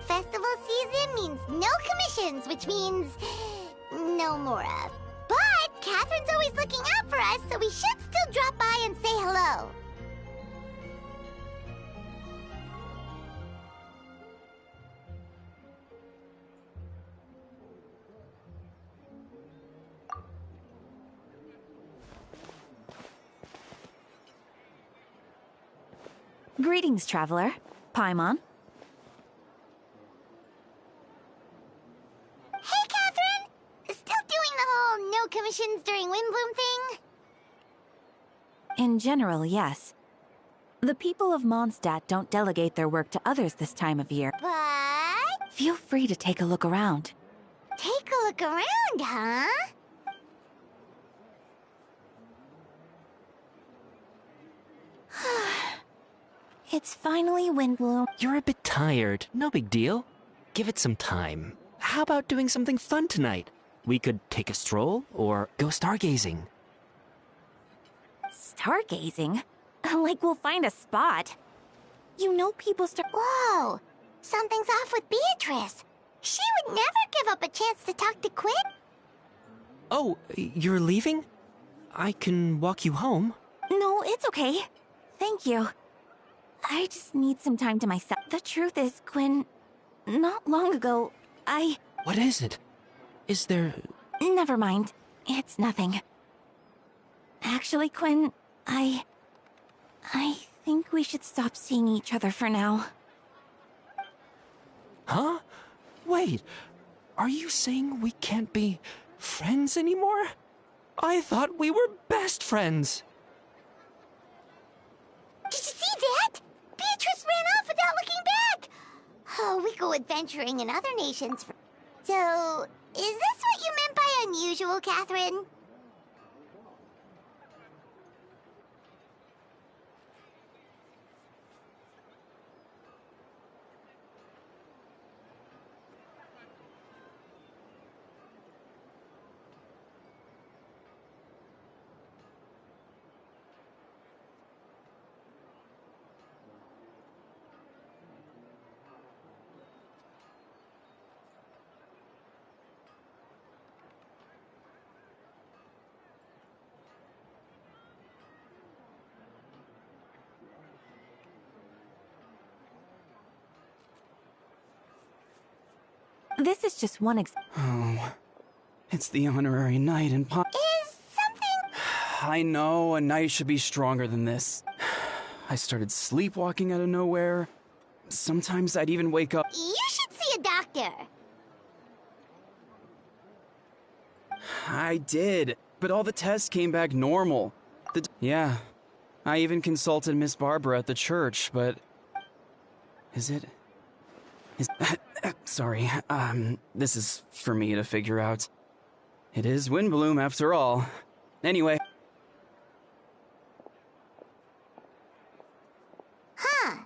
festival season means no commissions, which means no Mora. But Catherine's always looking out for us, so we should still drop by and say hello. Greetings, traveler. Paimon. Hey, Catherine! Still doing the whole no commissions during Windbloom thing? In general, yes. The people of Mondstadt don't delegate their work to others this time of year. But... Feel free to take a look around. Take a look around, huh? It's finally Windbloom. You're a bit tired. No big deal. Give it some time. How about doing something fun tonight? We could take a stroll or go stargazing. Stargazing? Like we'll find a spot. You know people Whoa! Something's off with Beatrice. She would never give up a chance to talk to Quinn. Oh, you're leaving? I can walk you home. No, it's okay. Thank you. I just need some time to myself. The truth is, Quinn, not long ago, What is it? Is there... Never mind. It's nothing. Actually, Quinn, I think we should stop seeing each other for now. Huh? Wait, are you saying we can't be friends anymore? I thought we were best friends. Did you see that? Beatrice ran off without looking back. Oh, we go adventuring in other nations. So, is this what you meant by unusual, Catherine? This is just one Oh, it's the honorary knight in Is something... I know, a knight should be stronger than this. I started sleepwalking out of nowhere. Sometimes I'd even wake up. You should see a doctor. I did, but all the tests came back normal. Yeah, I even consulted Miss Barbara at the church, but... Sorry, this is for me to figure out. It is Windbloom after all. Anyway. Huh.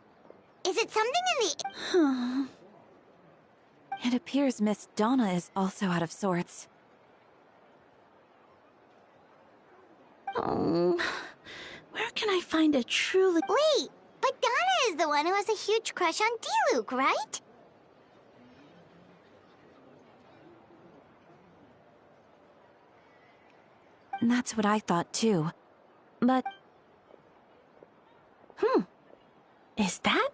Is it something in the... It appears Miss Donna is also out of sorts. Oh, where can I find a truly... Wait, but Donna is the one who has a huge crush on Diluc, right? That's what I thought too. But... Is that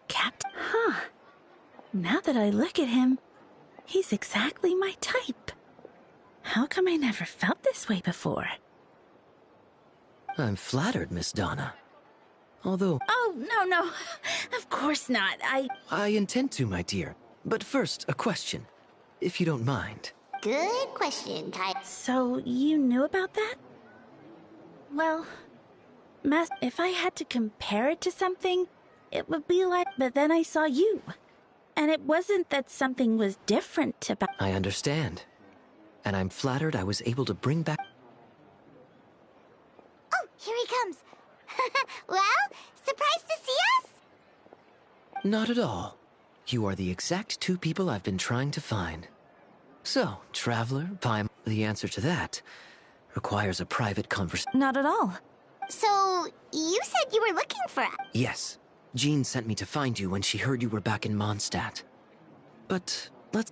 Captain? Huh. Now that I look at him, he's exactly my type. How come I never felt this way before? I'm flattered, Miss Donna. Although... Oh, no. Of course not. I intend to, my dear. But first, a question, if you don't mind. Good question, Ty. So, you knew about that? Well, if I had to compare it to something, it would be like, but then I saw you. And it wasn't that something was different about... I understand. And I'm flattered I was able to bring back... Oh, here he comes. Well, surprised to see us? Not at all. You are the exact two people I've been trying to find. So, traveler, Paimon, the answer to that requires a private conversation. Not at all. So, you said you were looking for us? Yes. Jean sent me to find you when she heard you were back in Mondstadt. but let's...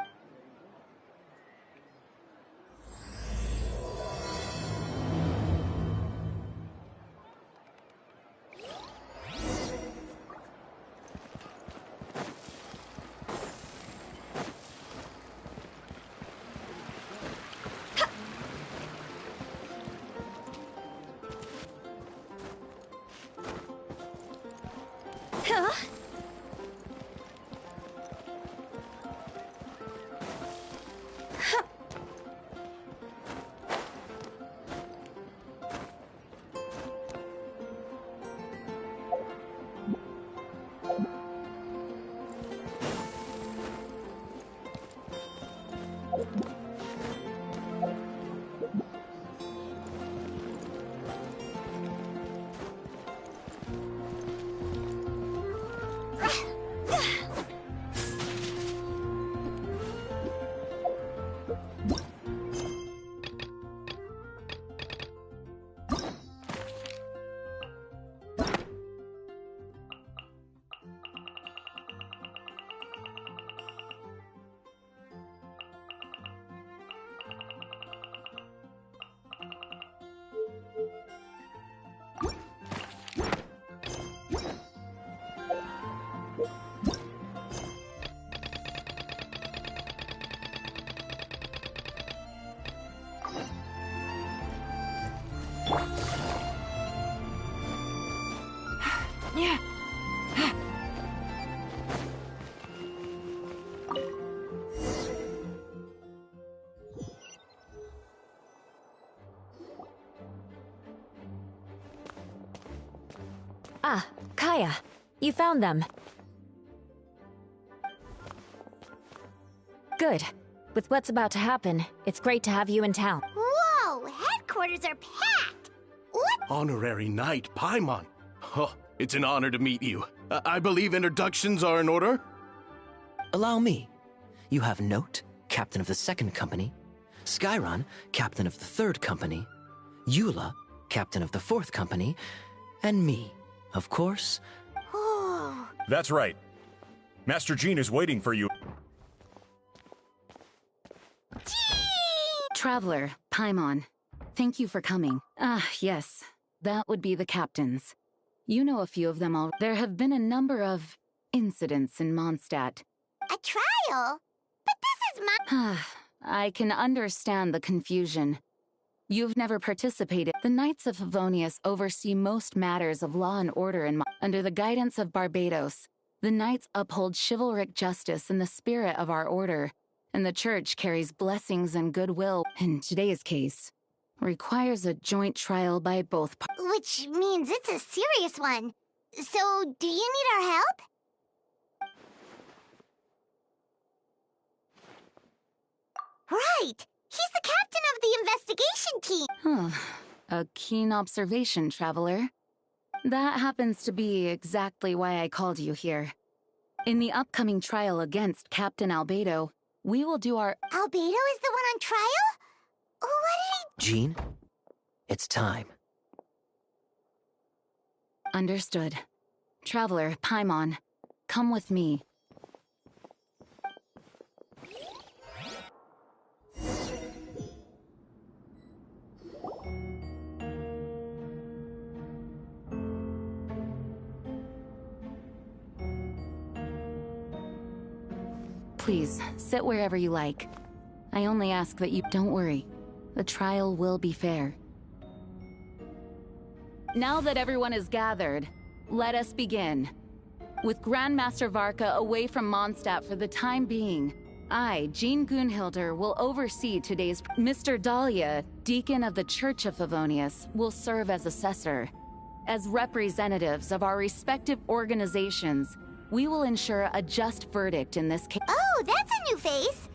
Ah, Kaya, you found them. Good. With what's about to happen, it's great to have you in town. Whoa, headquarters are packed! What? Honorary Knight Paimon. Oh, it's an honor to meet you. I believe introductions are in order? Allow me. You have Note, captain of the 2nd company, Skyron, captain of the 3rd company, Eula, captain of the 4th company, and me, of course. Oh. That's right. Master Jean is waiting for you. Traveler, Paimon, thank you for coming. Ah, yes, that would be the captains. You know a few of them all. There have been a number of incidents in Mondstadt. A trial? But this is my... I can understand the confusion. You've never participated. The Knights of Favonius oversee most matters of law and order under the guidance of Barbados. The Knights uphold chivalric justice in the spirit of our order, and the Church carries blessings and goodwill. In today's case, requires a joint trial by both parties. Which means it's a serious one. So, do you need our help? Right! He's the captain of the investigation team! A keen observation, Traveler. That happens to be exactly why I called you here. In the upcoming trial against Captain Albedo, we will do our... Albedo is the one on trial? What did he... Jean, it's time. Understood. Traveler, Paimon, come with me. Please, sit wherever you like. I only ask that you... Don't worry. The trial will be fair. Now that everyone is gathered, let us begin. With Grandmaster Varka away from Mondstadt for the time being, I, Jean Gunhilder, will oversee today's... Mr. Dahlia, Deacon of the Church of Favonius, will serve as assessor. As representatives of our respective organizations, we will ensure a just verdict in this case. Oh, that's a new face!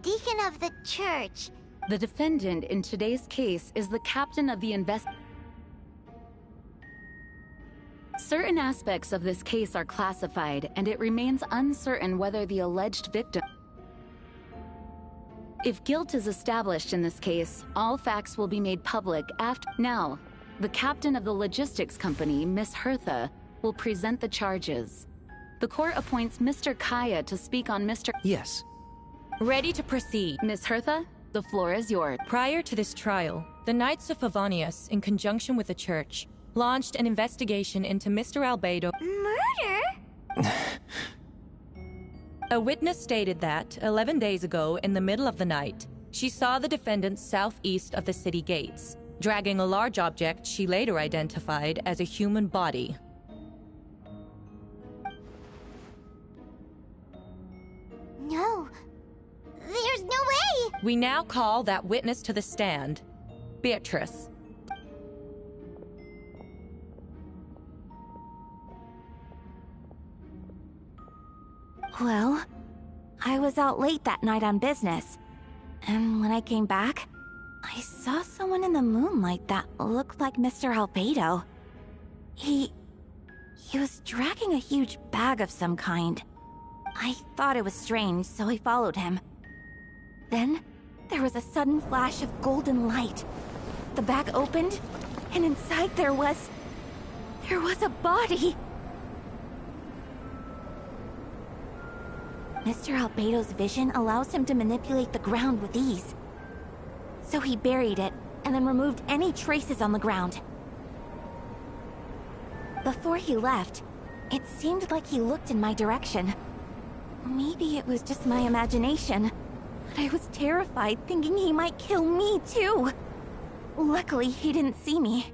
Deacon of the Church. The defendant in today's case is the captain of the Certain aspects of this case are classified, and it remains uncertain whether the alleged victim... If guilt is established in this case, all facts will be made public after... Now, the captain of the logistics company, Miss Hertha, will present the charges. The court appoints Mr. Kaya to speak on Mr. Yes. Ready to proceed. Miss Hertha, the floor is yours. Prior to this trial, the Knights of Favonius, in conjunction with the Church, launched an investigation into Mr. Albedo. Murder? A witness stated that, 11 days ago, in the middle of the night, she saw the defendant southeast of the city gates, dragging a large object she later identified as a human body. No. There's no way! We now call that witness to the stand, Beatrice. Well, I was out late that night on business. And when I came back, I saw someone in the moonlight that looked like Mr. Albedo. He was dragging a huge bag of some kind. I thought it was strange, so I followed him. Then, there was a sudden flash of golden light. The bag opened, and inside there was a body! Mr. Albedo's vision allows him to manipulate the ground with ease. So he buried it, and then removed any traces on the ground. Before he left, it seemed like he looked in my direction. Maybe it was just my imagination, but I was terrified thinking he might kill me too. Luckily, he didn't see me.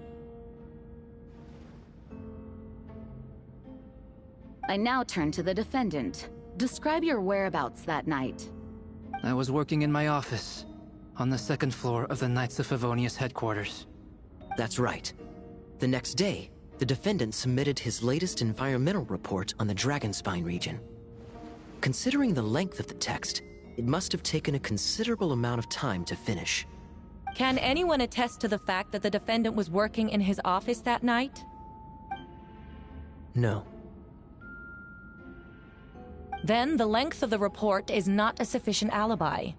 I now turn to the defendant. Describe your whereabouts that night. I was working in my office, on the second floor of the Knights of Favonius headquarters. That's right. The next day, the defendant submitted his latest environmental report on the Dragonspine region. Considering the length of the text, it must have taken a considerable amount of time to finish. Can anyone attest to the fact that the defendant was working in his office that night? No. Then the length of the report is not a sufficient alibi.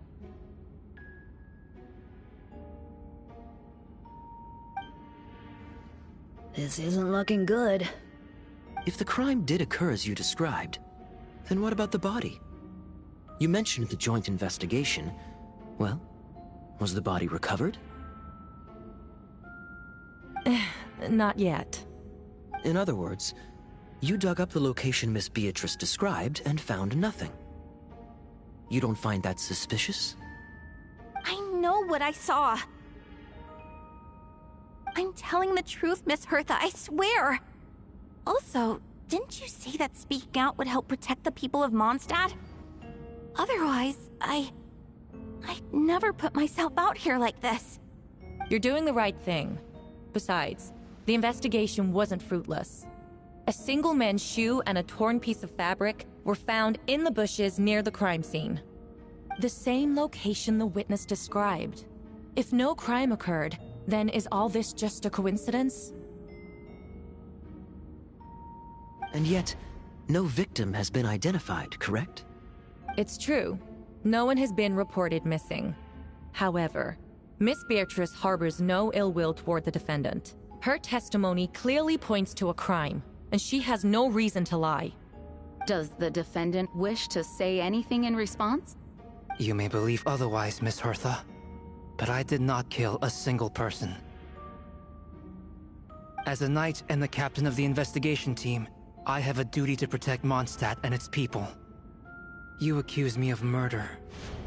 This isn't looking good. If the crime did occur as you described, then what about the body? You mentioned the joint investigation. Well, was the body recovered? Not yet. In other words, you dug up the location Miss Beatrice described and found nothing. You don't find that suspicious? I know what I saw. I'm telling the truth, Miss Hertha, I swear. Also, didn't you say that speaking out would help protect the people of Mondstadt? Otherwise, I'd never put myself out here like this. You're doing the right thing. Besides, the investigation wasn't fruitless. A single man's shoe and a torn piece of fabric were found in the bushes near the crime scene. The same location the witness described. If no crime occurred, then is all this just a coincidence? And yet, no victim has been identified, correct? It's true. No one has been reported missing. However, Miss Beatrice harbors no ill will toward the defendant. Her testimony clearly points to a crime, and she has no reason to lie. Does the defendant wish to say anything in response? You may believe otherwise, Miss Hertha, but I did not kill a single person. As a knight and the captain of the investigation team, I have a duty to protect Mondstadt and its people. You accuse me of murder,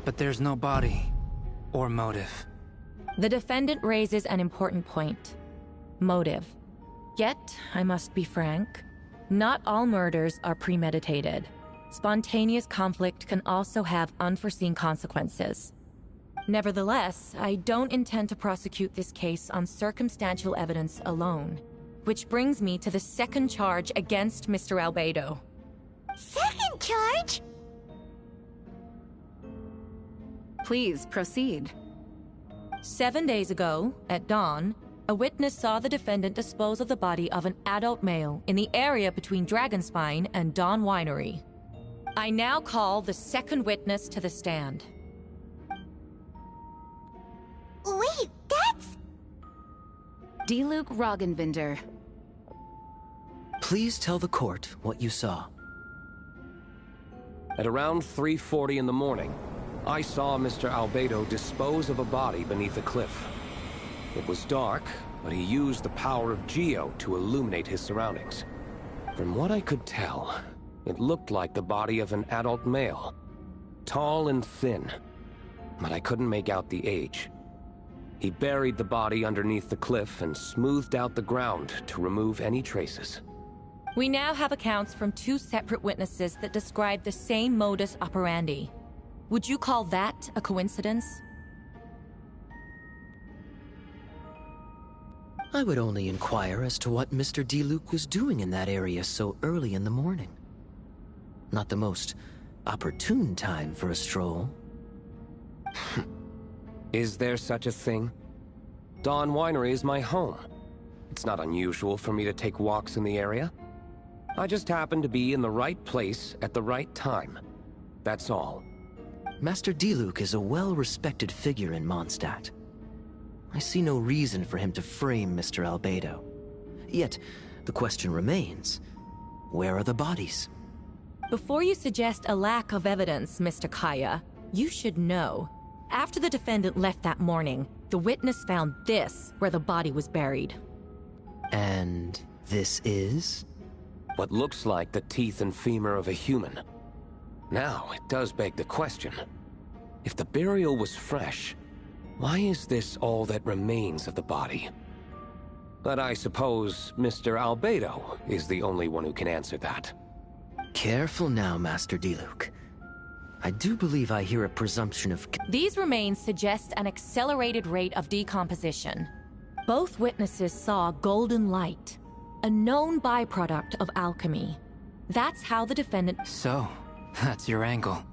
but there's no body or motive. The defendant raises an important point. Motive. Yet, I must be frank, not all murders are premeditated. Spontaneous conflict can also have unforeseen consequences. Nevertheless, I don't intend to prosecute this case on circumstantial evidence alone. Which brings me to the second charge against Mr. Albedo. Second charge? Please proceed. 7 days ago, at dawn, a witness saw the defendant dispose of the body of an adult male in the area between Dragonspine and Dawn Winery. I now call the second witness to the stand. Wait, that's... Diluc Roggenvinder. Please tell the court what you saw. At around 3:40 in the morning, I saw Mr. Albedo dispose of a body beneath a cliff. It was dark, but he used the power of Yugioh to illuminate his surroundings. From what I could tell, it looked like the body of an adult male. Tall and thin, but I couldn't make out the age. He buried the body underneath the cliff and smoothed out the ground to remove any traces. We now have accounts from 2 separate witnesses that describe the same modus operandi. Would you call that a coincidence? I would only inquire as to what Mr. Diluc was doing in that area so early in the morning. Not the most opportune time for a stroll. Is there such a thing? Dawn Winery is my home. It's not unusual for me to take walks in the area. I just happen to be in the right place at the right time. That's all. Master Diluc is a well-respected figure in Mondstadt. I see no reason for him to frame Mr. Albedo. Yet, the question remains, where are the bodies? Before you suggest a lack of evidence, Mr. Kaya, you should know. After the defendant left that morning, the witness found this where the body was buried. And this is? What looks like the teeth and femur of a human. Now, it does beg the question. If the burial was fresh, why is this all that remains of the body? But I suppose Mr. Albedo is the only one who can answer that. Careful now, Master Diluc. I do believe I hear a presumption of... These remains suggest an accelerated rate of decomposition. Both witnesses saw golden light, a known byproduct of alchemy. That's how the defendant... So, that's your angle.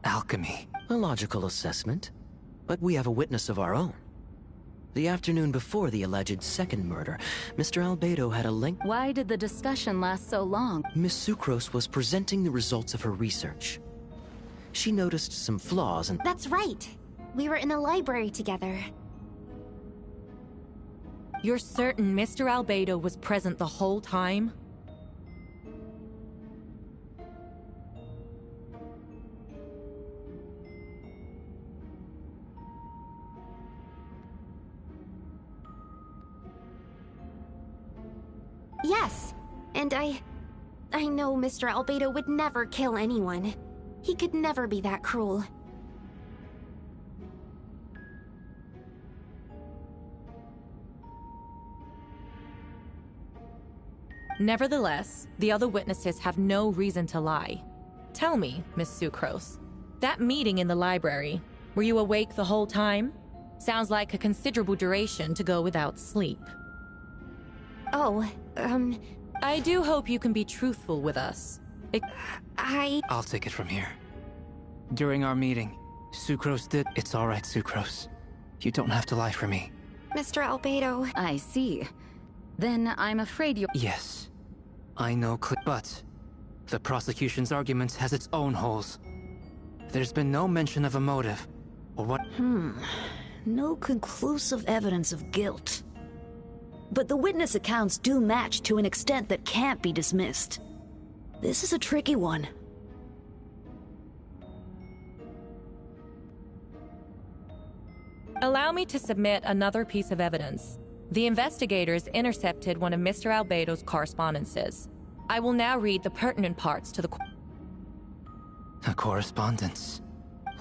Alchemy. A logical assessment, but we have a witness of our own. The afternoon before the alleged second murder, Mr. Albedo had a length... Why did the discussion last so long? Miss Sucrose was presenting the results of her research. She noticed some flaws and... That's right. We were in the library together. You're certain Mr. Albedo was present the whole time? Yes, and I know Mr. Albedo would never kill anyone. He could never be that cruel. Nevertheless, the other witnesses have no reason to lie. Tell me, Miss Sucrose, that meeting in the library, were you awake the whole time? Sounds like a considerable duration to go without sleep. Oh, I do hope you can be truthful with us. I'll take it from here. During our meeting, Sucrose did... It's all right, Sucrose. You don't have to lie for me. Mr. Albedo... I see. Then I'm afraid you're... Yes. I know, but the prosecution's argument has its own holes. There's been no mention of a motive, or what... No conclusive evidence of guilt. But the witness accounts do match to an extent that can't be dismissed. This is a tricky one. Allow me to submit another piece of evidence. The investigators intercepted one of Mr. Albedo's correspondences. I will now read the pertinent parts to the... A correspondence.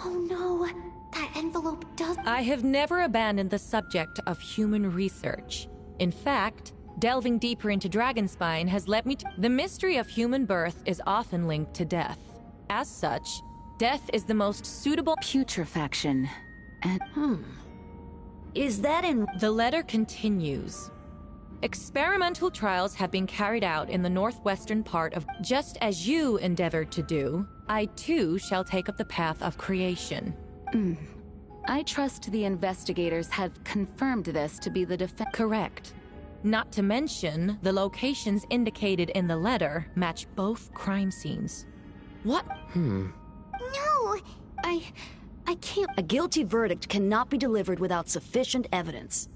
Oh no, that envelope does... I have never abandoned the subject of human research. In fact, delving deeper into Dragonspine has led me to... The mystery of human birth is often linked to death. As such, death is the most suitable... Putrefaction. And... Is that in... The letter continues. Experimental trials have been carried out in the northwestern part of... Just as you endeavored to do, I too shall take up the path of creation. I trust the investigators have confirmed this to be the defense. Correct. Not to mention, the locations indicated in the letter match both crime scenes. What? No! I can't... A guilty verdict cannot be delivered without sufficient evidence.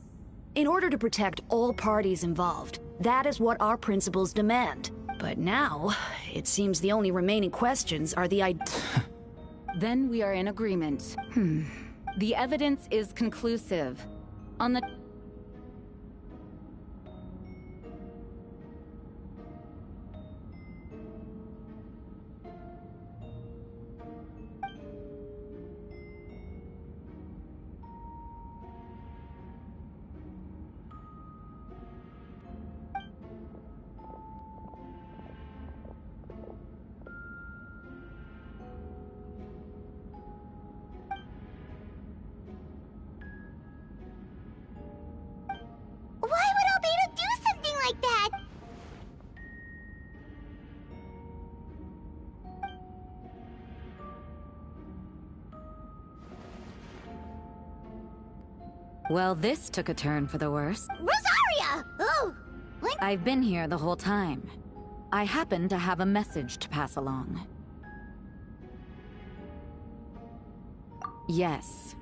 In order to protect all parties involved, that is what our principles demand. But now, it seems the only remaining questions are the Then we are in agreement. The evidence is conclusive. On the... Why would Albedo do something like that? Well, this took a turn for the worse. Rosaria! Oh! When... I've been here the whole time. I happen to have a message to pass along. Yes.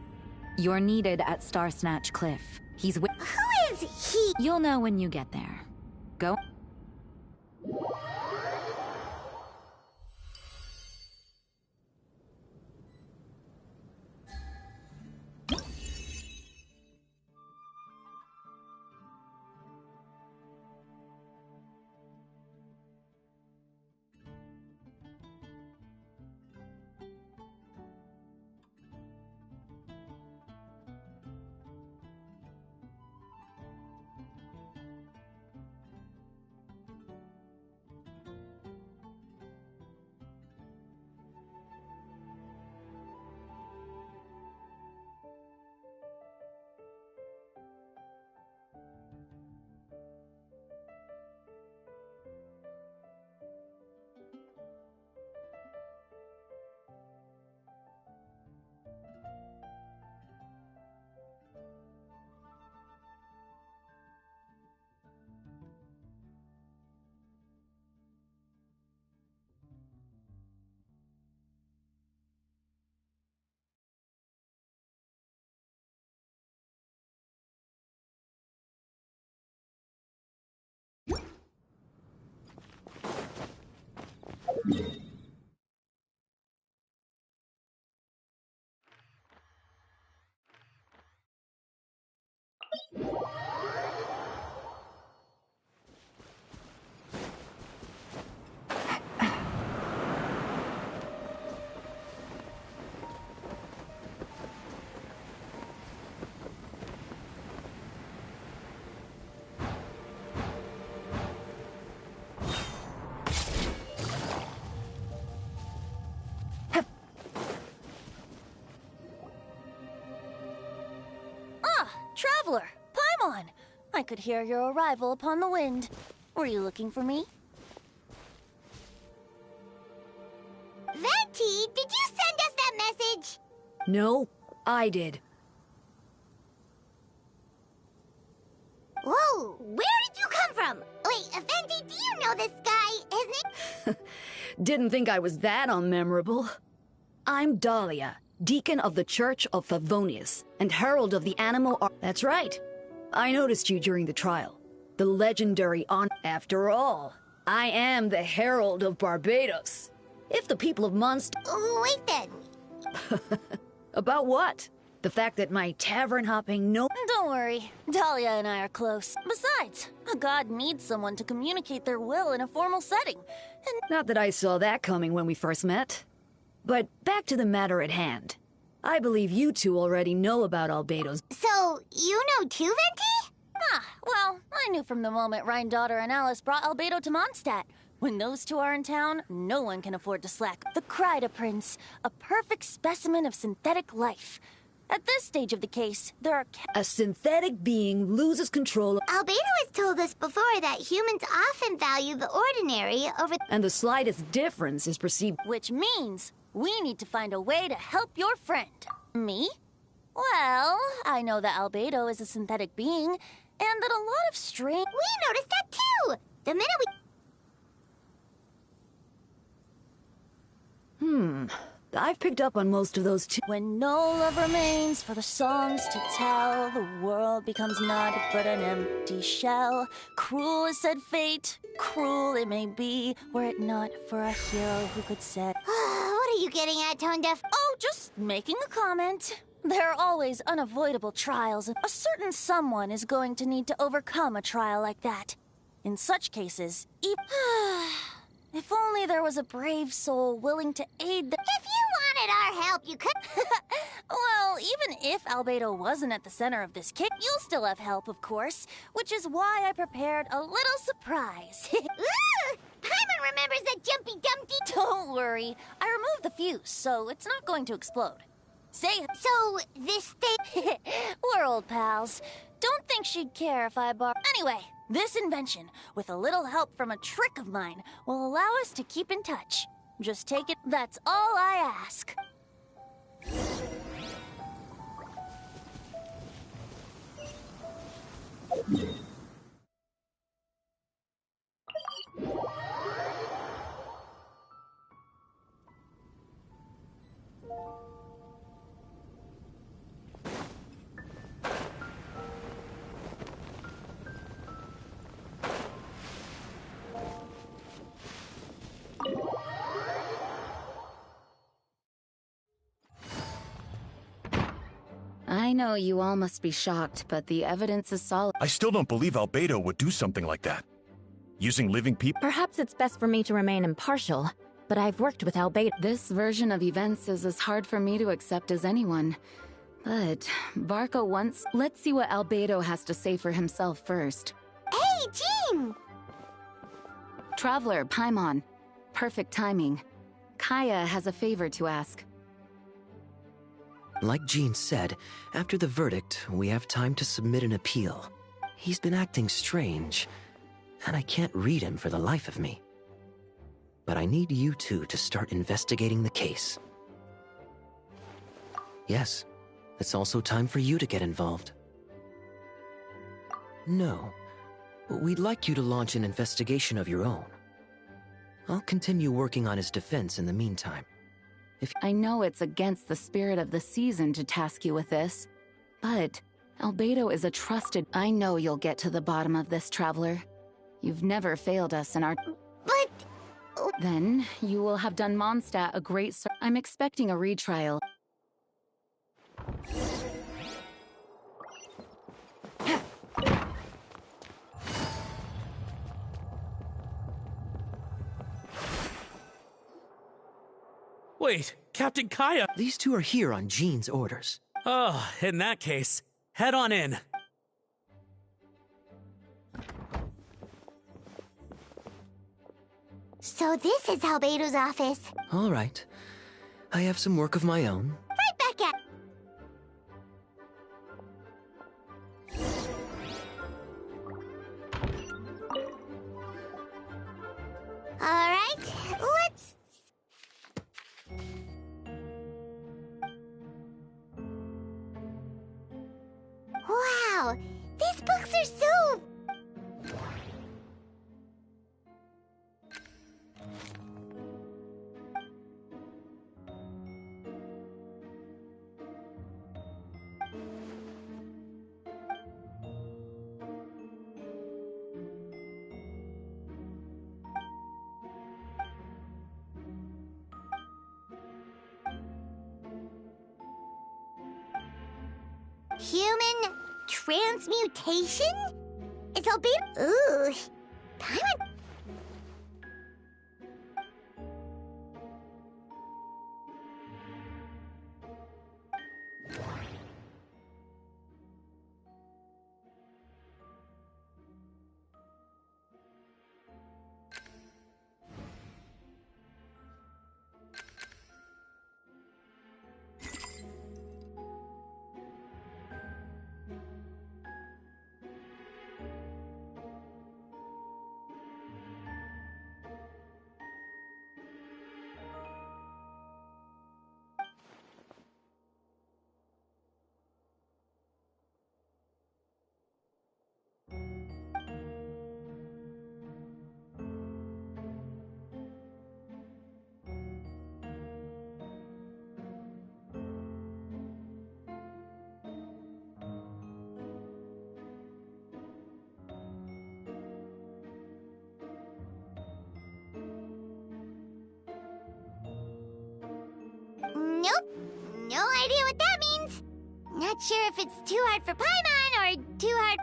You're needed at Star Snatch Cliff. He's with— Who is he? You'll know when you get there. Go. Traveler, Paimon! I could hear your arrival upon the wind. Were you looking for me? Venti, did you send us that message? No, I did. Whoa, where did you come from? Wait, Venti, do you know this guy? His name... Didn't think I was that unmemorable. I'm Dahlia, Deacon of the Church of Favonius, and Herald of the Animal Art. That's right. I noticed you during the trial. The legendary After all, I am the Herald of Barbados. If the people of Munst... Wait then. About what? The fact that my tavern hopping Don't worry. Dahlia and I are close. Besides, a god needs someone to communicate their will in a formal setting. And not that I saw that coming when we first met. But back to the matter at hand. I believe you two already know about Albedo's... So, you know too, Venti? Well, I knew from the moment Rhine-Daughter and Alice brought Albedo to Mondstadt. When those two are in town, no one can afford to slack. The Kryda Prince, a perfect specimen of synthetic life. At this stage of the case, there are... A synthetic being loses control of... Albedo has told us before that humans often value the ordinary over... And the slightest difference is perceived... Which means we need to find a way to help your friend. Me? Well, I know that Albedo is a synthetic being, and that a lot of strange... We noticed that too! The minute we... I've picked up on most of those too. When no love remains for the songs to tell, the world becomes naught but an empty shell. Cruel is said fate, cruel it may be, were it not for a hero who could set. What are you getting at, Tone Deaf? Oh, just making a comment. There are always unavoidable trials, and a certain someone is going to need to overcome a trial like that. In such cases, if only there was a brave soul willing to aid the— If you wanted our help, you could— Well, even if Albedo wasn't at the center of this case, you'll still have help, of course, which is why I prepared a little surprise. Ooh! Paimon remembers that Jumpy Dumpty— Don't worry, I removed the fuse, so it's not going to explode. So, this thing— We're old pals. Don't think she'd care if I borrow— Anyway, this invention, with a little help from a trick of mine, will allow us to keep in touch. Just take it— That's all I ask. I know you all must be shocked, but the evidence is solid. I still don't believe Albedo would do something like that. Using living people? Perhaps it's best for me to remain impartial, but I've worked with Albedo. This version of events is as hard for me to accept as anyone. But Varka once— Let's see what Albedo has to say for himself first. Hey, Jean! Traveler, Paimon. Perfect timing. Kaya has a favor to ask. Like Jean said, after the verdict, we have time to submit an appeal. He's been acting strange, and I can't read him for the life of me. But I need you two to start investigating the case. Yes, it's also time for you to get involved. No, we'd like you to launch an investigation of your own. I'll continue working on his defense in the meantime. I know it's against the spirit of the season to task you with this, but Albedo is a trusted— I know you'll get to the bottom of this, Traveler. You've never failed us in our— But— Then you will have done Mondstadt a great I'm expecting a retrial. Wait, Captain Kaya! These two are here on Jean's orders. Oh, in that case, head on in. So this is Albedo's office. All right. I have some work of my own. Right back at— All right, let's— Wow, these books are so— Human transmutation? It's Albedo— Ooh. Paimon— not sure if it's too hard for Paimon or too hard...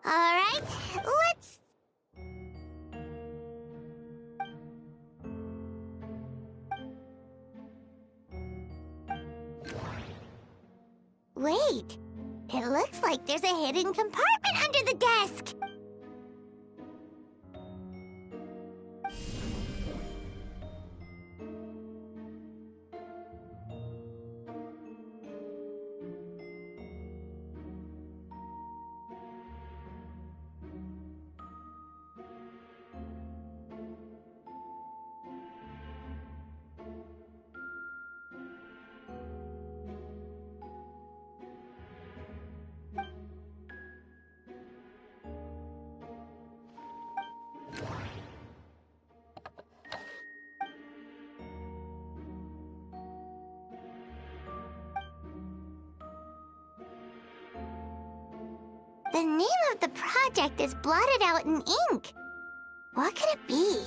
Alright, let's... Wait, it looks like there's a hidden compartment under the desk! The name of the project is blotted out in ink. What could it be?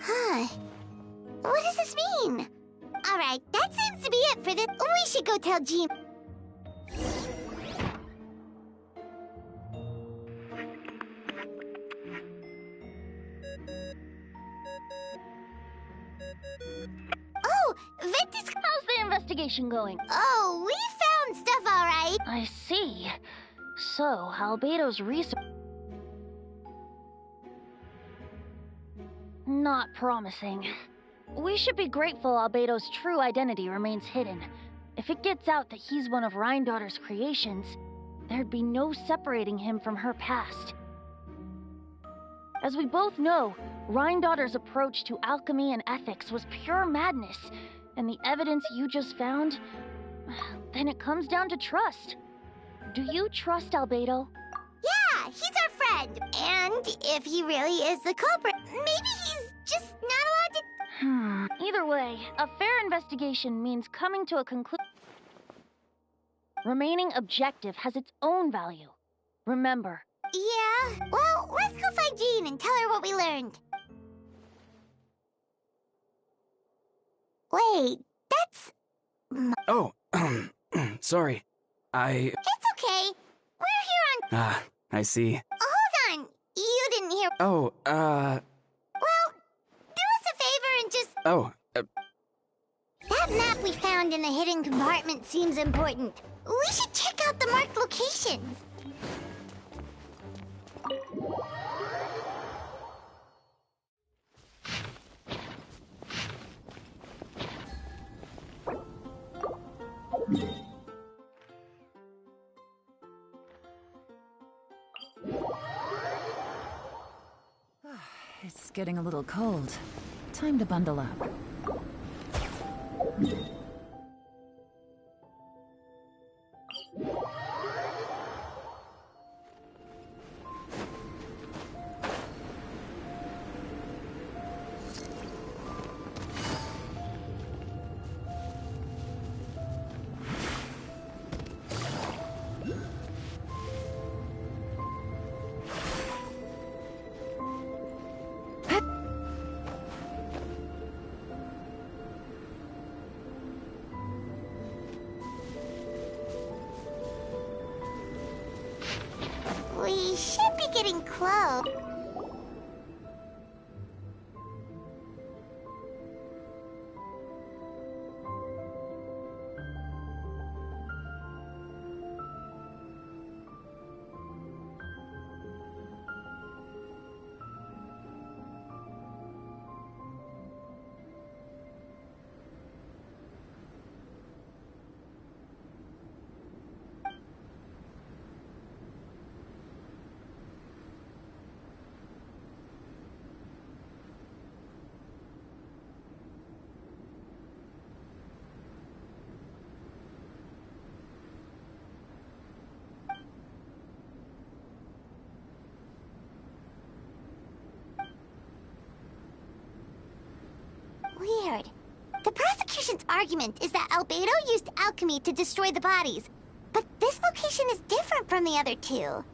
Huh. What does this mean? Alright, that seems to be it for this. We should go tell Jean. Oh, Victor's... How's the investigation going? Oh, we found stuff alright. I see. So, Albedo's research... Not promising. We should be grateful Albedo's true identity remains hidden. If it gets out that he's one of Rhindaughter's creations, there'd be no separating him from her past. As we both know, Rhindaughter's approach to alchemy and ethics was pure madness, and the evidence you just found, then it comes down to trust. Do you trust Albedo? Yeah, he's our friend. And if he really is the culprit, maybe he's just not allowed to... Either way, a fair investigation means coming to a conclusion. Remaining objective has its own value. Remember. Yeah, well, let's go find Jean and tell her what we learned. Wait, that's... Oh, sorry. It's okay. We're here on... Ah, I see. Hold on. You didn't hear... Oh, Well, do us a favor and just... Oh, That map we found in the hidden compartment seems important. We should check out the marked locations. It's getting a little cold. Time to bundle up. We should be getting close. nation's argument is that Albedo used alchemy to destroy the bodies, but this location is different from the other two.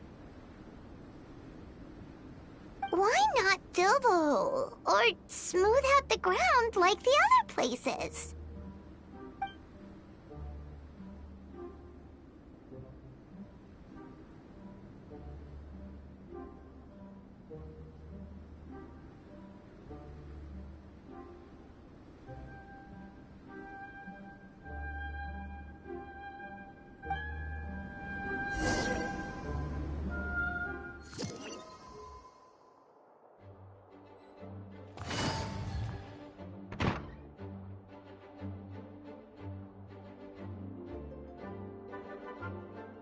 Why not fill the hole, or smooth out the ground like the other places?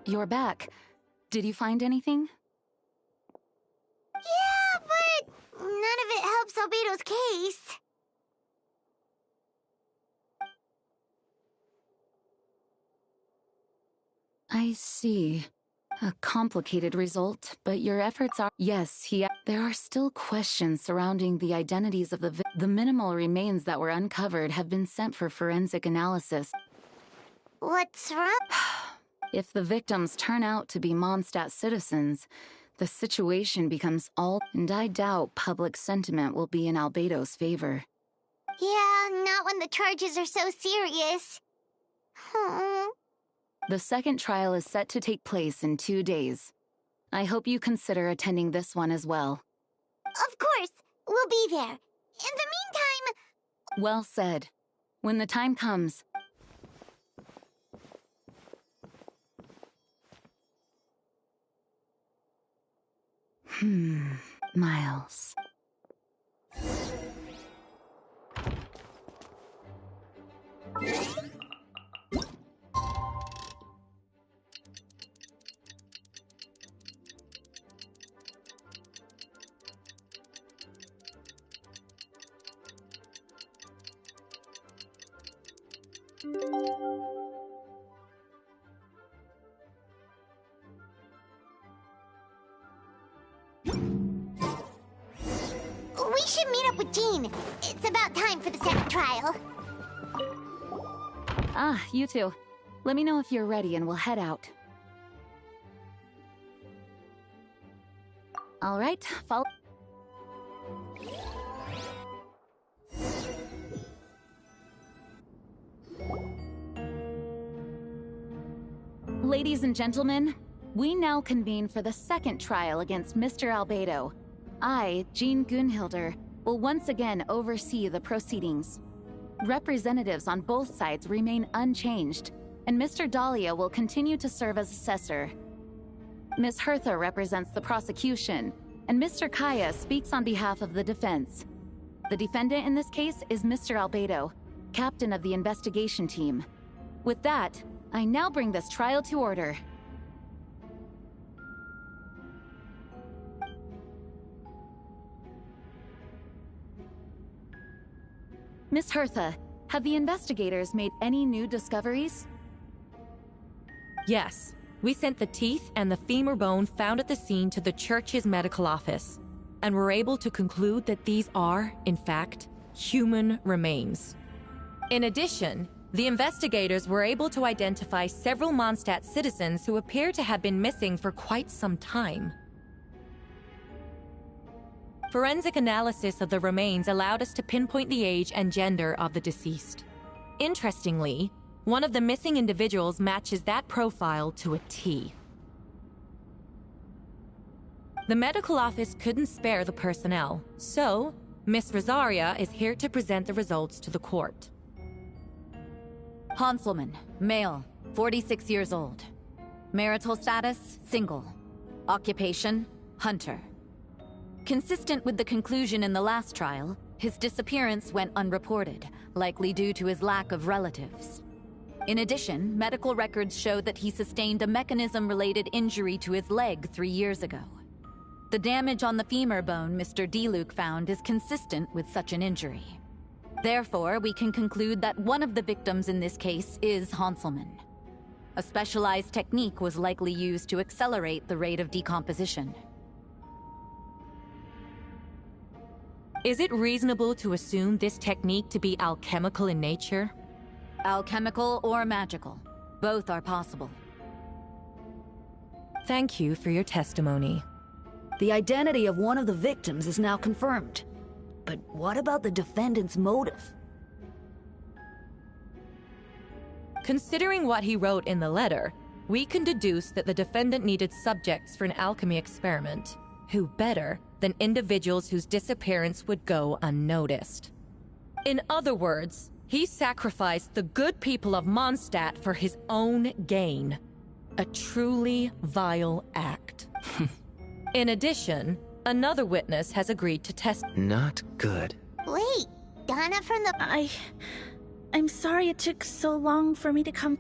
You're back. Did you find anything? Yeah, but none of it helps Albedo's case. I see. A complicated result, but your efforts are— Yes, there are still questions surrounding the identities of the minimal remains that were uncovered have been sent for forensic analysis. What's wrong? If the victims turn out to be Mondstadt citizens, the situation becomes and I doubt public sentiment will be in Albedo's favor. Yeah, not when the charges are so serious. The second trial is set to take place in 2 days. I hope you consider attending this one as well. Of course, we'll be there. In the meantime... Well said. When the time comes... Miles. We should meet up with Jean. It's about time for the second trial. Ah, you two. Let me know if you're ready and we'll head out. All right, follow. Ladies and gentlemen, we now convene for the second trial against Mr. Albedo. I, Jean Gunhilder, will once again oversee the proceedings. Representatives on both sides remain unchanged, and Mr. Dahlia will continue to serve as assessor. Ms. Hertha represents the prosecution, and Mr. Kaya speaks on behalf of the defense. The defendant in this case is Mr. Albedo, captain of the investigation team. With that, I now bring this trial to order. Miss Hertha, have the investigators made any new discoveries? Yes. We sent the teeth and the femur bone found at the scene to the church's medical office, and were able to conclude that these are, in fact, human remains. In addition, the investigators were able to identify several Mondstadt citizens who appear to have been missing for quite some time. Forensic analysis of the remains allowed us to pinpoint the age and gender of the deceased. Interestingly, one of the missing individuals matches that profile to a T. The medical office couldn't spare the personnel, so Miss Rosaria is here to present the results to the court. Hanselman, male, 46 years old. Marital status, single. Occupation, hunter. Consistent with the conclusion in the last trial, his disappearance went unreported, likely due to his lack of relatives. In addition, medical records show that he sustained a mechanism-related injury to his leg 3 years ago. The damage on the femur bone Mr. Diluc found is consistent with such an injury. Therefore, we can conclude that one of the victims in this case is Hanselman. A specialized technique was likely used to accelerate the rate of decomposition. Is it reasonable to assume this technique to be alchemical in nature? Alchemical or magical. Both are possible. Thank you for your testimony. The identity of one of the victims is now confirmed. But what about the defendant's motive? Considering what he wrote in the letter, we can deduce that the defendant needed subjects for an alchemy experiment. Who better than individuals whose disappearance would go unnoticed? In other words, he sacrificed the good people of Mondstadt for his own gain. A truly vile act. In addition, another witness has agreed to test. Not good. Wait, Donna from the... I'm sorry it took so long for me to come.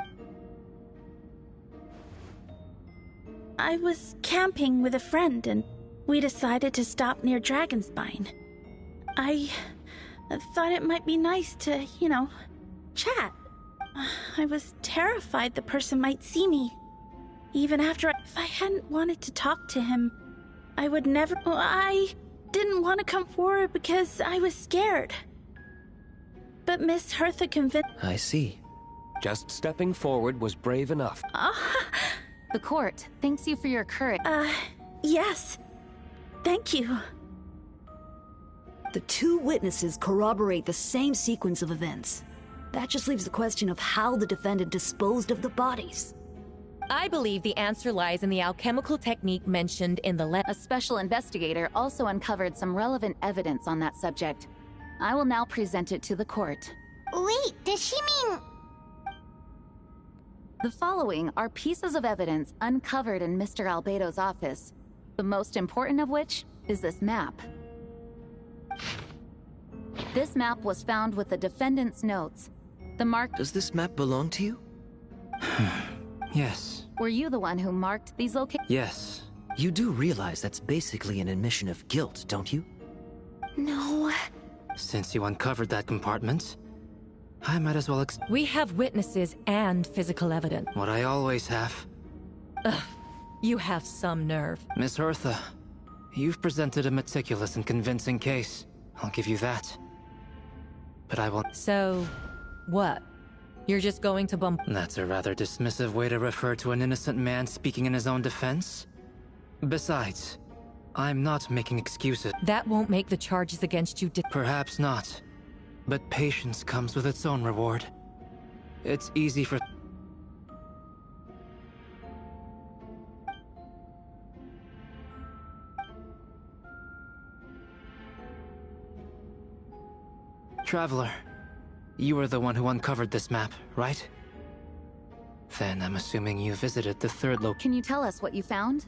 I was camping with a friend and we decided to stop near Dragonspine. I thought it might be nice to, chat. I was terrified the person might see me. Even after if I hadn't wanted to talk to him, I would never... I didn't want to come forward because I was scared. But Miss Hertha convinced... I see. Just stepping forward was brave enough. The court thanks you for your courage. Yes. Thank you. The two witnesses corroborate the same sequence of events. That just leaves the question of how the defendant disposed of the bodies. I believe the answer lies in the alchemical technique mentioned in the letter. A special investigator also uncovered some relevant evidence on that subject. I will now present it to the court. Wait, does she mean... The following are pieces of evidence uncovered in Mr. Albedo's office, the most important of which is this map. This map was found with the defendant's notes. The mark... Does this map belong to you? Yes. Were you the one who marked these locations? Yes. You do realize that's basically an admission of guilt, don't you? No. Since you uncovered that compartment, I might as well We have witnesses and physical evidence. what I always have. Ugh, you have some nerve. Miss Hertha, you've presented a meticulous and convincing case. I'll give you that. But I will... So, what? You're just going to bump... That's a rather dismissive way to refer to an innocent man speaking in his own defense. Besides, I'm not making excuses. That won't make the charges against you Perhaps not. But patience comes with its own reward. It's easy for... Traveler, you were the one who uncovered this map, right? Then I'm assuming you visited the third Can you tell us what you found?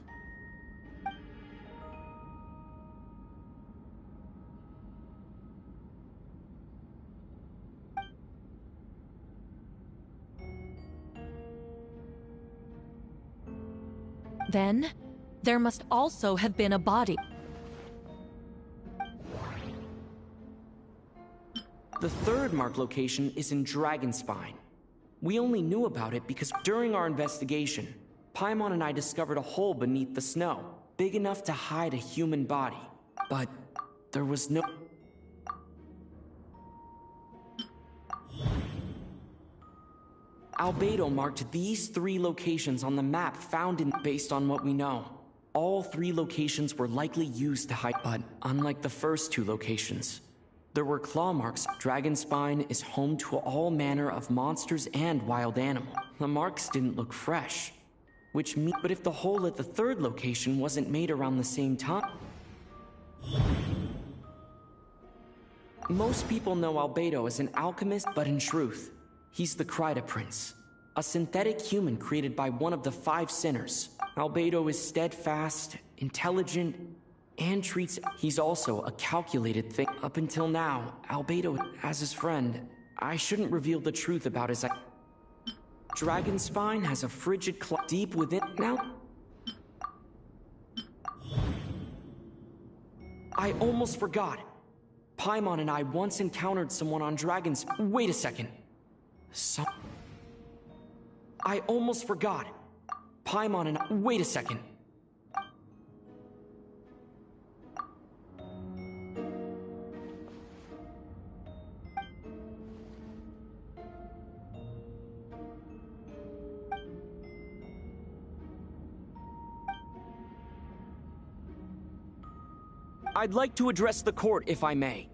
Then, there must also have been a body. The third marked location is in Dragonspine. We only knew about it because during our investigation, Paimon and I discovered a hole beneath the snow, big enough to hide a human body. But there was no... Albedo marked these 3 locations on the map found in... Based on what we know, all 3 locations were likely used to hide, but unlike the first 2 locations, there were claw marks. Dragonspine is home to all manner of monsters and wild animals. The marks didn't look fresh, which means... But if the hole at the third location wasn't made around the same time... Most people know Albedo as an alchemist, but in truth, he's the Kryta Prince, a synthetic human created by one of the 5 sinners. Albedo is steadfast, intelligent, and treats... He's also a calculated thing. Up until now, Albedo, as his friend, I shouldn't reveal the truth about his... Dragonspine has a frigid deep within... Now... I almost forgot. Paimon and I once encountered someone on Dragon's... Wait a second. I almost forgot. Paimon and I... Wait a second. I'd like to address the court, if I may.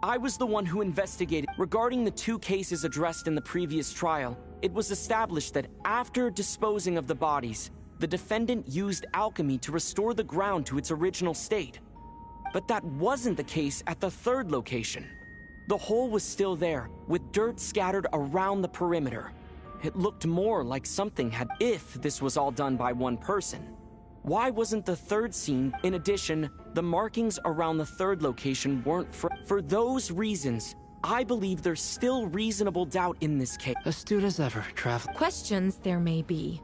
I was the one who investigated. Regarding the 2 cases addressed in the previous trial, it was established that after disposing of the bodies, the defendant used alchemy to restore the ground to its original state. But that wasn't the case at the 3rd location. The hole was still there, with dirt scattered around the perimeter. It looked more like something had, if this was all done by one person. Why wasn't the 3rd scene? In addition, the markings around the 3rd location weren't for those reasons. I believe there's still reasonable doubt in this case. Astute as ever, Trav. Questions there may be,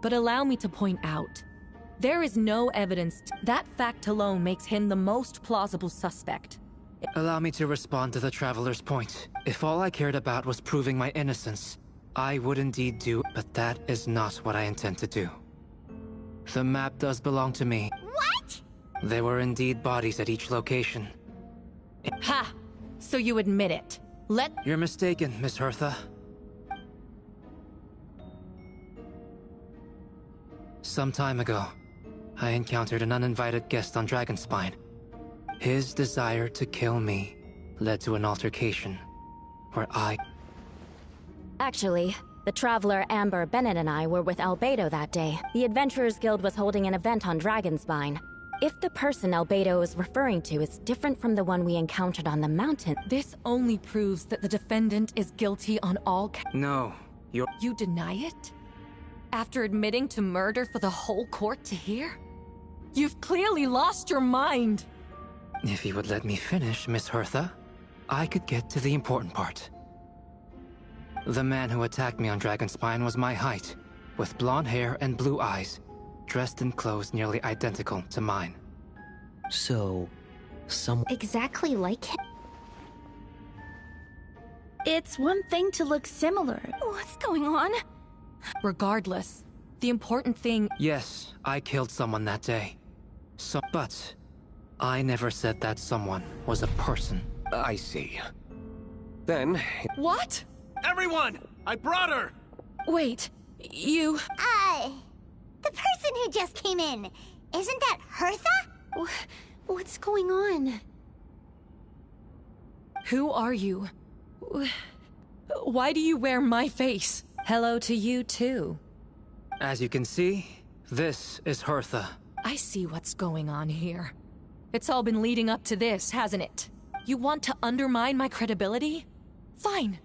but allow me to point out. There is no evidence. That fact alone makes him the most plausible suspect. Allow me to respond to the Traveler's point. If all I cared about was proving my innocence, I would indeed do, but that is not what I intend to do. The map does belong to me. What? There were indeed bodies at each location. Ha! So you admit it. You're mistaken, Miss Hertha. Some time ago, I encountered an uninvited guest on Dragonspine. His desire to kill me led to an altercation, where Actually, the traveler Amber, Bennett, and I were with Albedo that day. The Adventurers Guild was holding an event on Dragonspine. If the person Albedo is referring to is different from the one we encountered on the mountain... This only proves that the defendant is guilty on all No, you're... You deny it? After admitting to murder for the whole court to hear? You've clearly lost your mind! If you would let me finish, Miss Hertha, I could get to the important part. The man who attacked me on Dragonspine was my height, with blonde hair and blue eyes, dressed in clothes nearly identical to mine. So, Exactly like him? It's one thing to look similar. What's going on? Regardless, the important thing... Yes, I killed someone that day. But I never said that someone was a person. I see. Then... What? Everyone! I brought her! Wait, you... The person who just came in, isn't that Hertha? What's going on? Who are you? Why do you wear my face? Hello to you, too. As you can see, this is Hertha. I see what's going on here. It's all been leading up to this, hasn't it? You want to undermine my credibility? Fine.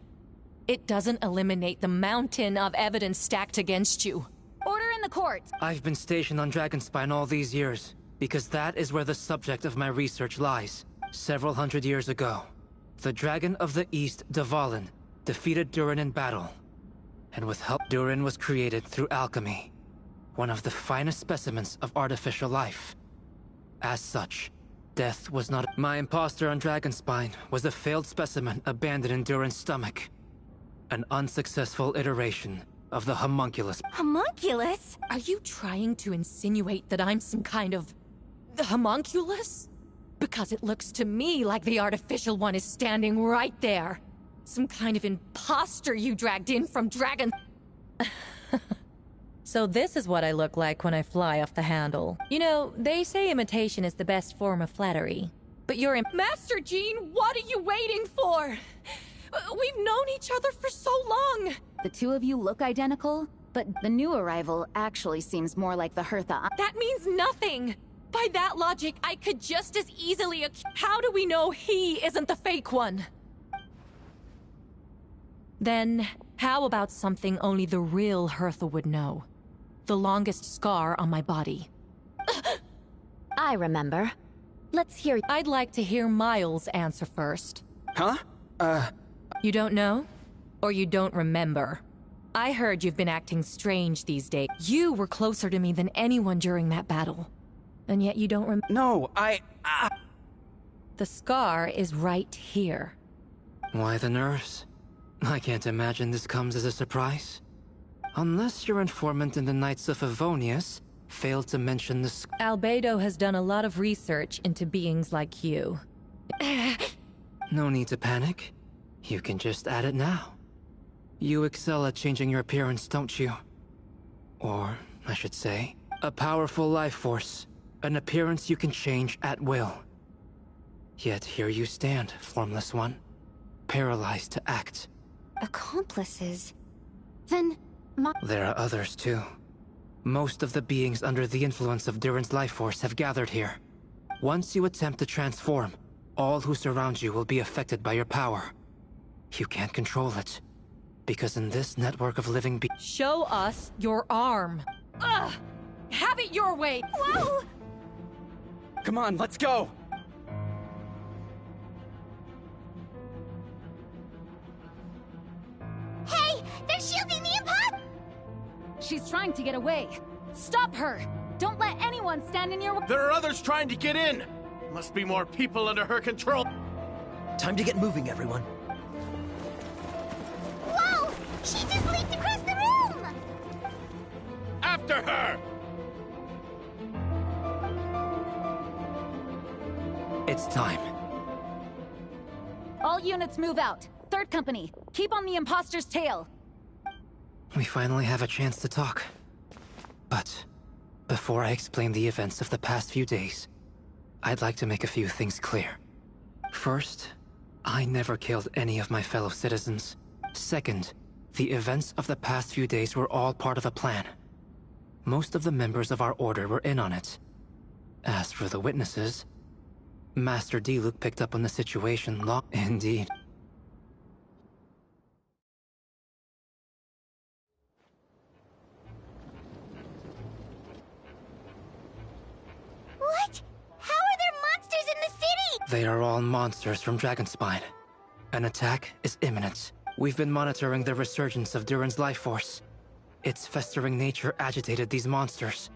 It doesn't eliminate the mountain of evidence stacked against you. Order in the court! I've been stationed on Dragonspine all these years, because that is where the subject of my research lies. Several hundred years ago, the Dragon of the East, Dvalin, defeated Durin in battle. And with help, Durin was created through alchemy, one of the finest specimens of artificial life. As such, death was not... My imposter on Dragonspine was a failed specimen abandoned in Durin's stomach. An unsuccessful iteration of the homunculus. Homunculus? Are you trying to insinuate that I'm some kind of... the homunculus? Because it looks to me like the artificial one is standing right there. Some kind of imposter you dragged in from Dragon... So this is what I look like when I fly off the handle. You know, they say imitation is the best form of flattery. But you're Master Jean, what are you waiting for? We've known each other for so long! The two of you look identical, but the new arrival actually seems more like the Hertha. That means nothing! By that logic, I could just as easily How do we know he isn't the fake one? Then, how about something only the real Hertha would know? The longest scar on my body. I remember. Let's hear... I'd like to hear Miles answer first. Huh? You don't know? Or you don't remember? I heard you've been acting strange these days. You were closer to me than anyone during that battle. And yet you don't No, The scar is right here. Why the nerves? I can't imagine this comes as a surprise. Unless your informant in the Knights of Favonius failed to mention the... Albedo has done a lot of research into beings like you. No need to panic. You can just add it now. You excel at changing your appearance, don't you? Or, I should say, a powerful life force. An appearance you can change at will. Yet here you stand, formless one, paralyzed to act. Accomplices? Then, There are others too. Most of the beings under the influence of Durin's life force have gathered here. Once you attempt to transform, all who surround you will be affected by your power. You can't control it, because in this network of living beings... Show us your arm. Ugh! Have it your way! Whoa! Come on, let's go! Hey! They're shielding the imposter! She's trying to get away. Stop her! Don't let anyone stand in your way. There are others trying to get in! Must be more people under her control. Time to get moving, everyone. Whoa! She just leaped across the room! After her! It's time. All units move out. Third company, keep on the imposter's tail. We finally have a chance to talk. But before I explain the events of the past few days, I'd like to make a few things clear. First, I never killed any of my fellow citizens. Second, the events of the past few days were all part of a plan. Most of the members of our order were in on it. As for the witnesses, Master Diluc picked up on the situation long... Indeed. What? How are there monsters in the city? They are all monsters from Dragonspine. An attack is imminent. We've been monitoring the resurgence of Durin's life force. Its festering nature agitated these monsters.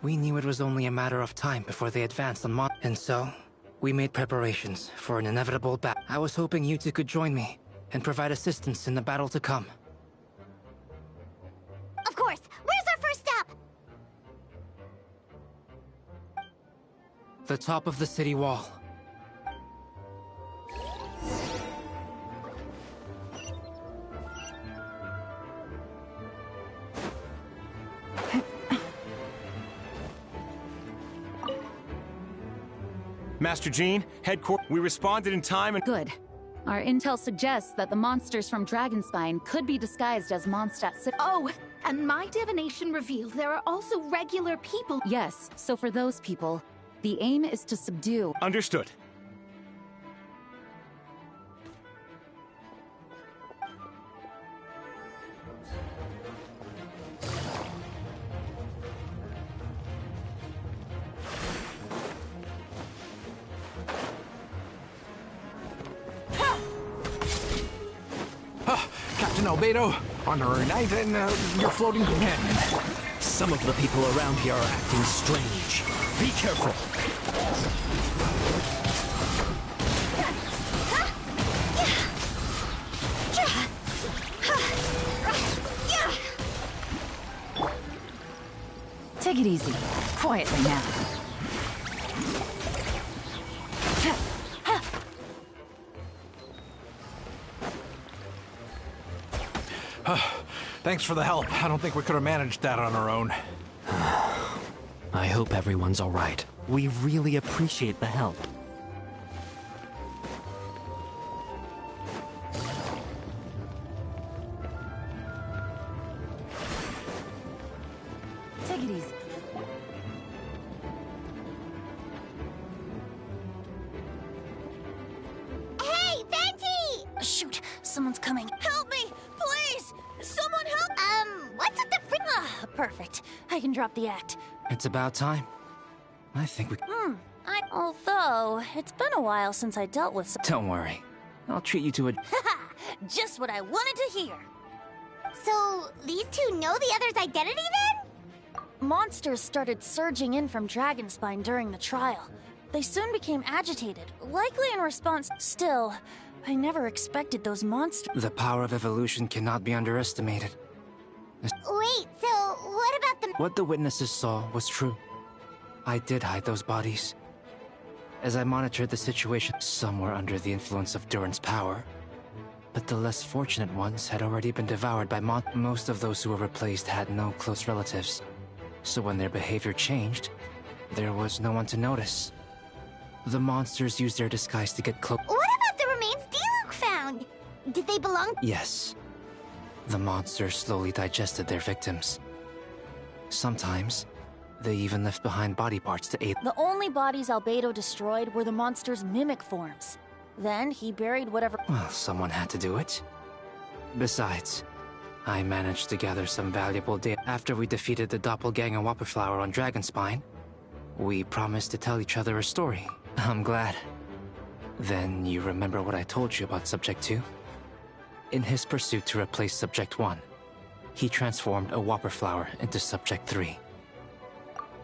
We knew it was only a matter of time before they advanced on and so, we made preparations for an inevitable battle. I was hoping you two could join me and provide assistance in the battle to come. Of course! Where's our first stop? The top of the city wall. Master Jean, headquarters, we responded in time and... Good. Our intel suggests that the monsters from Dragonspine could be disguised as Mondstadt City. Oh, and my divination revealed there are also regular people. Yes, so for those people, the aim is to subdue... Understood. Captain Albedo, Honorary Knight, and your floating companion. Some of the people around here are acting strange. Be careful. Take it easy. Quietly now. Thanks for the help. I don't think we could have managed that on our own. I hope everyone's all right. We really appreciate the help. Take it easy. Hey, Venti! Shoot, someone's coming. Help me! Please! Someone help! What's with the Perfect. I can drop the act. It's about time. I think we... Although, it's been a while since I dealt with some... Don't worry. I'll treat you to a... Just what I wanted to hear. So, these two know the other's identity then? Monsters started surging in from Dragonspine during the trial. They soon became agitated, likely in response... Still, I never expected those monsters... The power of evolution cannot be underestimated. Wait, so what about the... What the witnesses saw was true. I did hide those bodies. As I monitored the situation, some were under the influence of Durin's power. But the less fortunate ones had already been devoured by most of those who were replaced had no close relatives. So when their behavior changed, there was no one to notice. The monsters use their disguise to get close. What about the remains Diluc found? Did they belong? Yes. The monsters slowly digested their victims. Sometimes, they even left behind body parts to aid. The only bodies Albedo destroyed were the monster's mimic forms. Then he buried whatever. Well, someone had to do it. Besides, I managed to gather some valuable data. After we defeated the doppelganger Whopperflower on Dragonspine, we promised to tell each other a story. I'm glad. Then you remember what I told you about Subject 2? In his pursuit to replace Subject 1, he transformed a Whopperflower into Subject 3.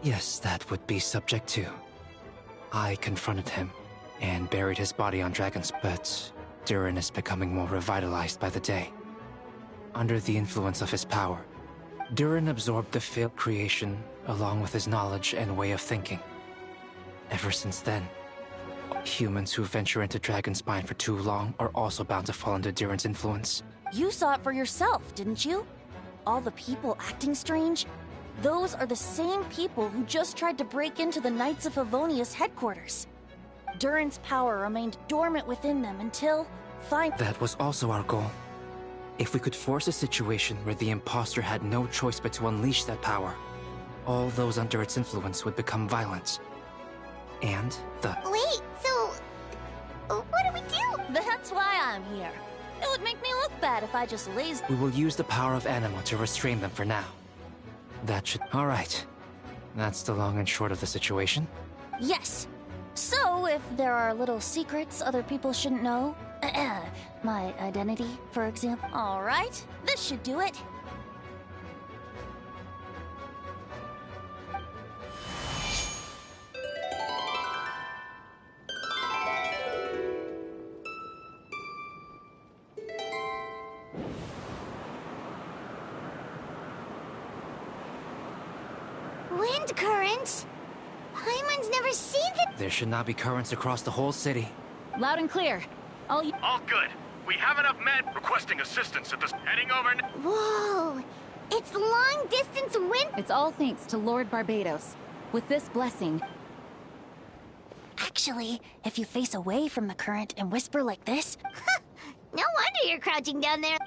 Yes, that would be Subject 2. I confronted him and buried his body on Dragon's, but Durin is becoming more revitalized by the day. Under the influence of his power, Durin absorbed the failed creation along with his knowledge and way of thinking. Ever since then, humans who venture into Dragonspine for too long are also bound to fall under Durin's influence. You saw it for yourself, didn't you? All the people acting strange? Those are the same people who just tried to break into the Knights of Favonius headquarters. Durin's power remained dormant within them until, That was also our goal. If we could force a situation where the imposter had no choice but to unleash that power, all those under its influence would become violent. And Wait, so... what do we do? That's why I'm here. It would make me look bad if I just lazed. We will use the power of Anemo to restrain them for now. That should... Alright. That's the long and short of the situation. Yes. So, if there are little secrets other people shouldn't know, my identity, for example. Alright, this should do it. Wind currents? Paimon's never seen them. There should not be currents across the whole city. Loud and clear. All good. We have enough men requesting assistance at this. Heading over. Whoa! It's long-distance wind. It's all thanks to Lord Barbados. With this blessing... Actually, if you face away from the current and whisper like this... No wonder you're crouching down there.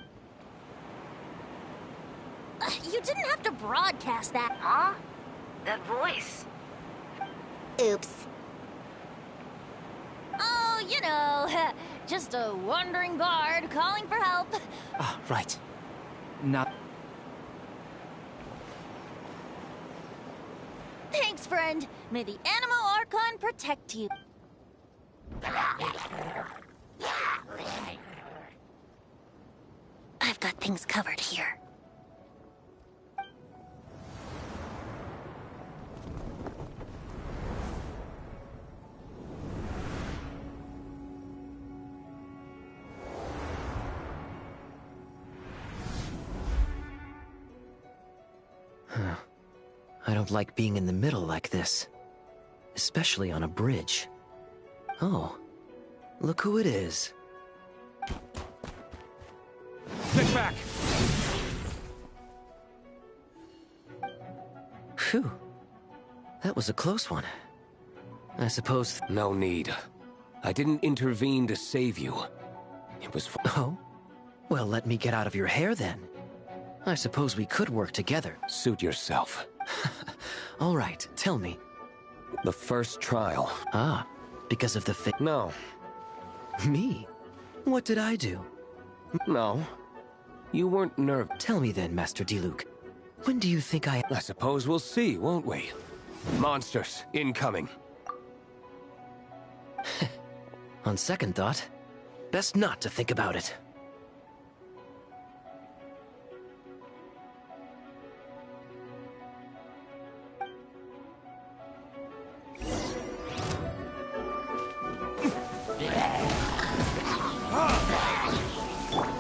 You didn't have to broadcast that. Huh? That voice. Oops. Oh, you know, just a wandering bard calling for help. Ah, right. Now... Thanks, friend. May the Anemo Archon protect you. I've got things covered here. I don't like being in the middle like this. Especially on a bridge. Oh, look who it is. Get back! Phew. That was a close one. I suppose... No need. I didn't intervene to save you. It was... Oh? Well, let me get out of your hair then. I suppose we could work together. Suit yourself. All right, tell me. The first trial. Ah, because of the No. Me? What did I do? No. You weren't Tell me then, Master Diluc. When do you think I suppose we'll see, won't we? Monsters, incoming. On second thought, best not to think about it.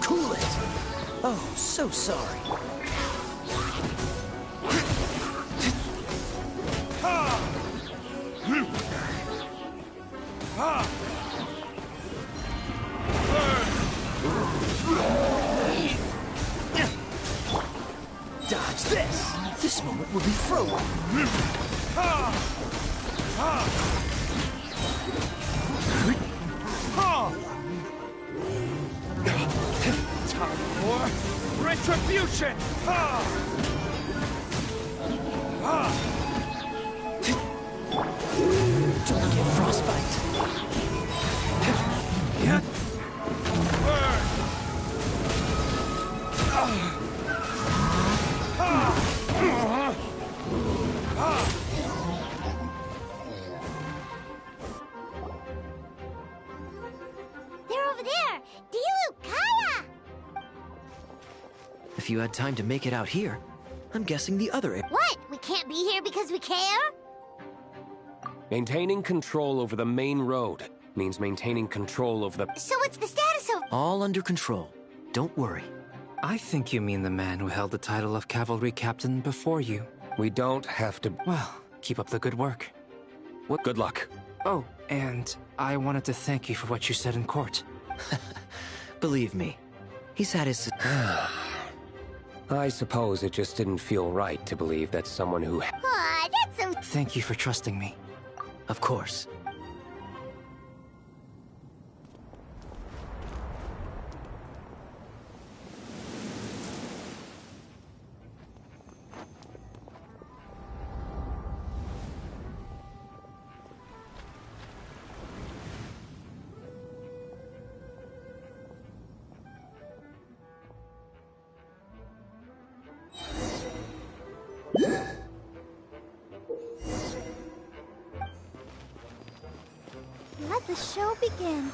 Cool it! Oh, so sorry. Dodge this! This moment will be frozen. Time for retribution! Don't get frostbite. They're over there! Dilu, Kaya! If you had time to make it out here, I'm guessing the other area. What? We can't be here because we care? Maintaining control over the main road means maintaining control over the... So what's the status of... All under control. Don't worry. I think you mean the man who held the title of cavalry captain before you. We don't have to... Well, keep up the good work. What? Good luck. Oh, and I wanted to thank you for what you said in court. Believe me, he's had his... I suppose it just didn't feel right to believe that someone who... Aw, that's so... Thank you for trusting me. Of course. Let the show begin.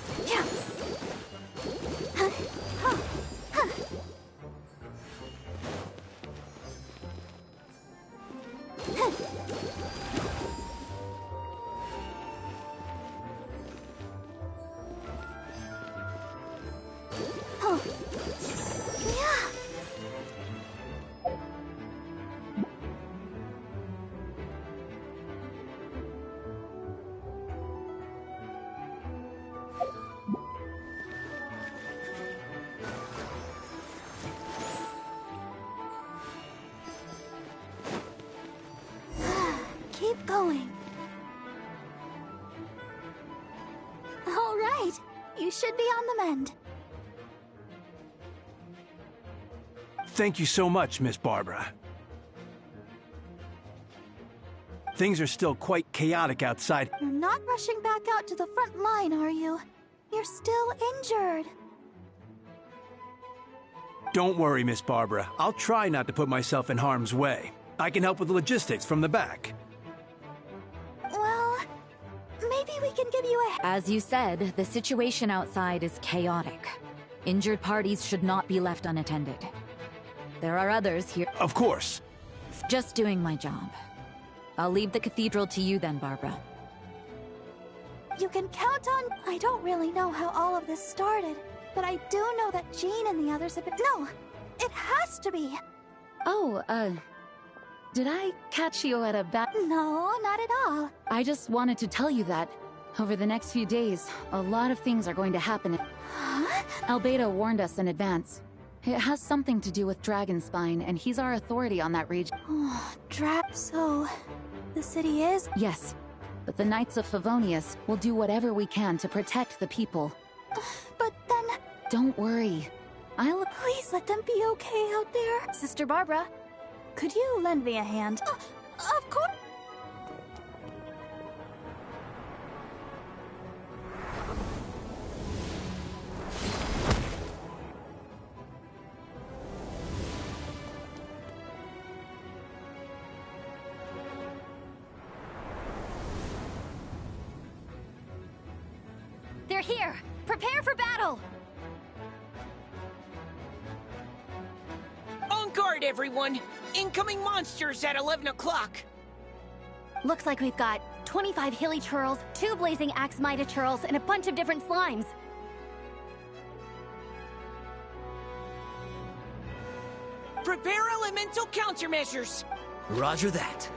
Keep going. All right. You should be on the mend. Thank you so much, Miss Barbara. Things are still quite chaotic outside. You're not rushing back out to the front line, are you? You're still injured. Don't worry, Miss Barbara. I'll try not to put myself in harm's way. I can help with logistics from the back. Well, maybe we can give you a... As you said, the situation outside is chaotic. Injured parties should not be left unattended. There are others here. Of course. Just doing my job. I'll leave the cathedral to you then, Barbara. You can count on... I don't really know how all of this started, but I do know that Jean and the others have been... No! It has to be! Oh, did I catch you at a bad... No, not at all. I just wanted to tell you that over the next few days, a lot of things are going to happen. Huh? Albedo warned us in advance. It has something to do with Dragonspine, and he's our authority on that region. Oh, So, the city is... Yes, but the Knights of Favonius will do whatever we can to protect the people. But then... Don't worry. Please let them be okay out there. Sister Barbara, could you lend me a hand? Of course. They're here! Prepare for battle! On guard, everyone! Incoming monsters at 11 o'clock! Looks like we've got 25 hilly churls, 2 blazing axe Mida churls, and a bunch of different slimes. Prepare elemental countermeasures! Roger that.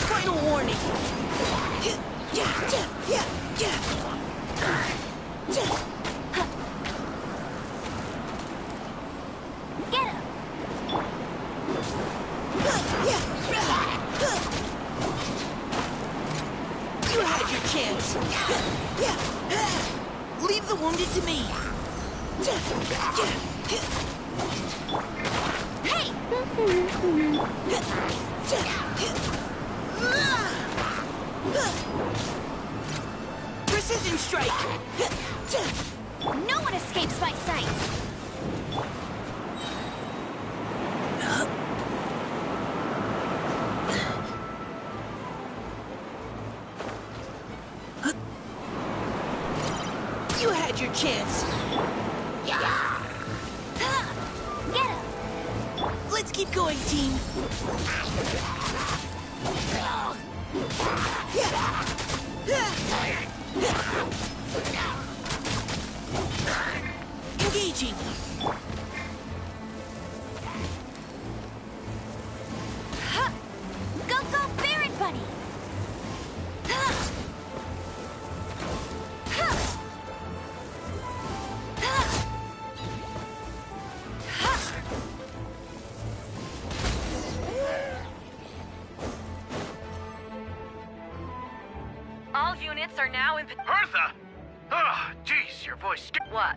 Final warning. Get him! You had your chance. Leave the wounded to me. Precision strike. No one escapes my sights! You had your chance. Get him! Let's keep going, team. Engaging. Go, go, Baron Bunny! All units are now in... Hertha! Oh, jeez, your voice... What?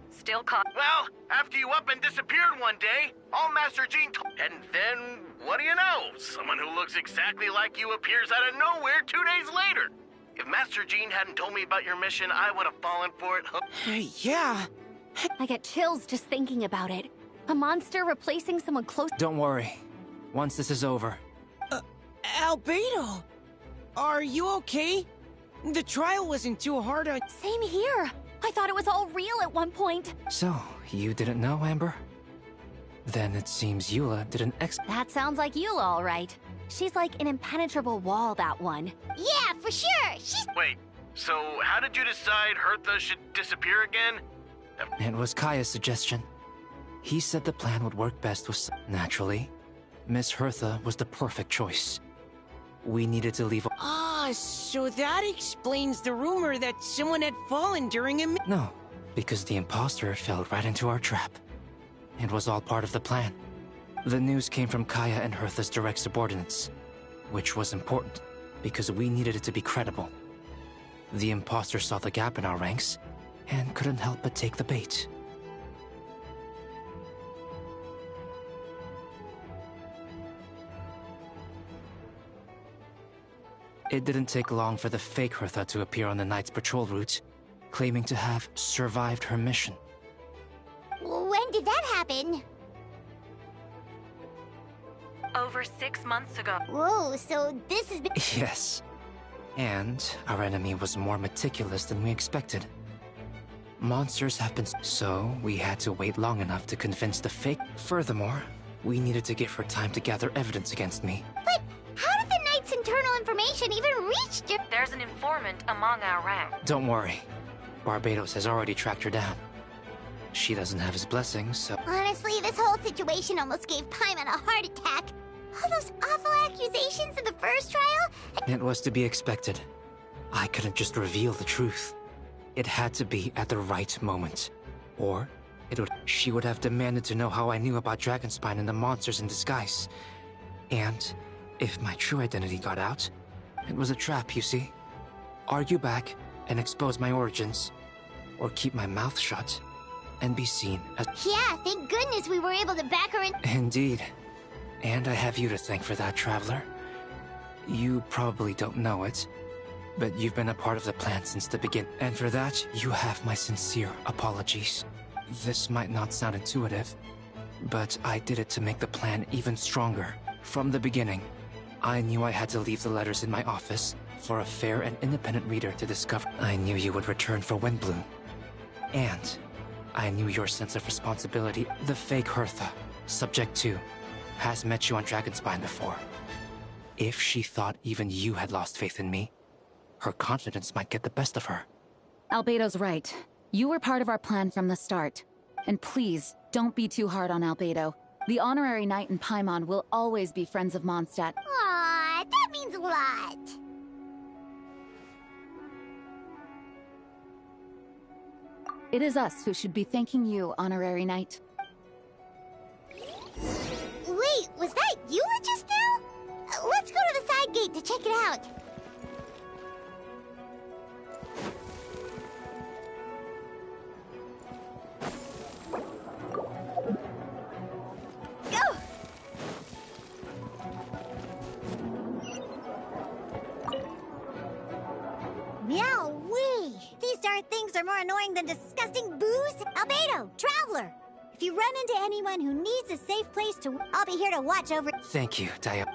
Still caught? Well, after you up and disappeared one day, all Master Gene and then, what do you know? Someone who looks exactly like you appears out of nowhere 2 days later. If Master Gene hadn't told me about your mission, I would have fallen for it. Yeah. I get chills just thinking about it. A monster replacing someone close. Don't worry. Once this is over. Albedo! Are you okay? The trial wasn't too hard on... Same here. I thought it was all real at one point. So, you didn't know, Amber? Then it seems Eula did an That sounds like Eula, all right. She's like an impenetrable wall, that one. Yeah, for sure. She's... Wait, so how did you decide Hertha should disappear again? It was Kaya's suggestion. He said the plan would work best with... Naturally, Miss Hertha was the perfect choice. We needed to leave... Ah, so that explains the rumor that someone had fallen during a... No, because the imposter fell right into our trap. It was all part of the plan. The news came from Kaya and Hertha's direct subordinates, which was important, because we needed it to be credible. The imposter saw the gap in our ranks, and couldn't help but take the bait. It didn't take long for the fake Hertha to appear on the night's patrol route, claiming to have survived her mission. When did that happen? Over 6 months ago. Whoa, so this has been... Yes. And our enemy was more meticulous than we expected. Monsters have been... So, we had to wait long enough to convince the fake... Furthermore, we needed to give her time to gather evidence against me. But how did the Knight's internal information even reach... There's an informant among our ranks. Don't worry. Barbados has already tracked her down. She doesn't have his blessings, so... Honestly, this whole situation almost gave Paimon a heart attack. All those awful accusations in the first trial... It was to be expected. I couldn't just reveal the truth. It had to be at the right moment. Or, she would have demanded to know how I knew about Dragonspine and the monsters in disguise. And, if my true identity got out, it was a trap, you see. Argue back and expose my origins, or keep my mouth shut and be seen as... Yeah, thank goodness we were able to back her in... Indeed. And I have you to thank for that, Traveler. You probably don't know it, but you've been a part of the plan since the beginning. And for that, you have my sincere apologies. This might not sound intuitive, but I did it to make the plan even stronger. From the beginning, I knew I had to leave the letters in my office for a fair and independent reader to discover. I knew you would return for Windbloom. And I knew your sense of responsibility. The fake Hertha, Subject 2, has met you on Dragonspine before. If she thought even you had lost faith in me, her confidence might get the best of her. Albedo's right. You were part of our plan from the start. And please, don't be too hard on Albedo. The honorary knight and Paimon will always be friends of Mondstadt. Aw, that means a lot. It is us who should be thanking you, honorary knight. Wait, was that Yugioh just now? Let's go to the side gate to check it out. Go! Meow-wee! These darn things are more annoying than disgusting booze. Albedo, Traveler! If you run into anyone who needs a safe place to... I'll be here to watch over... Thank you, Dio.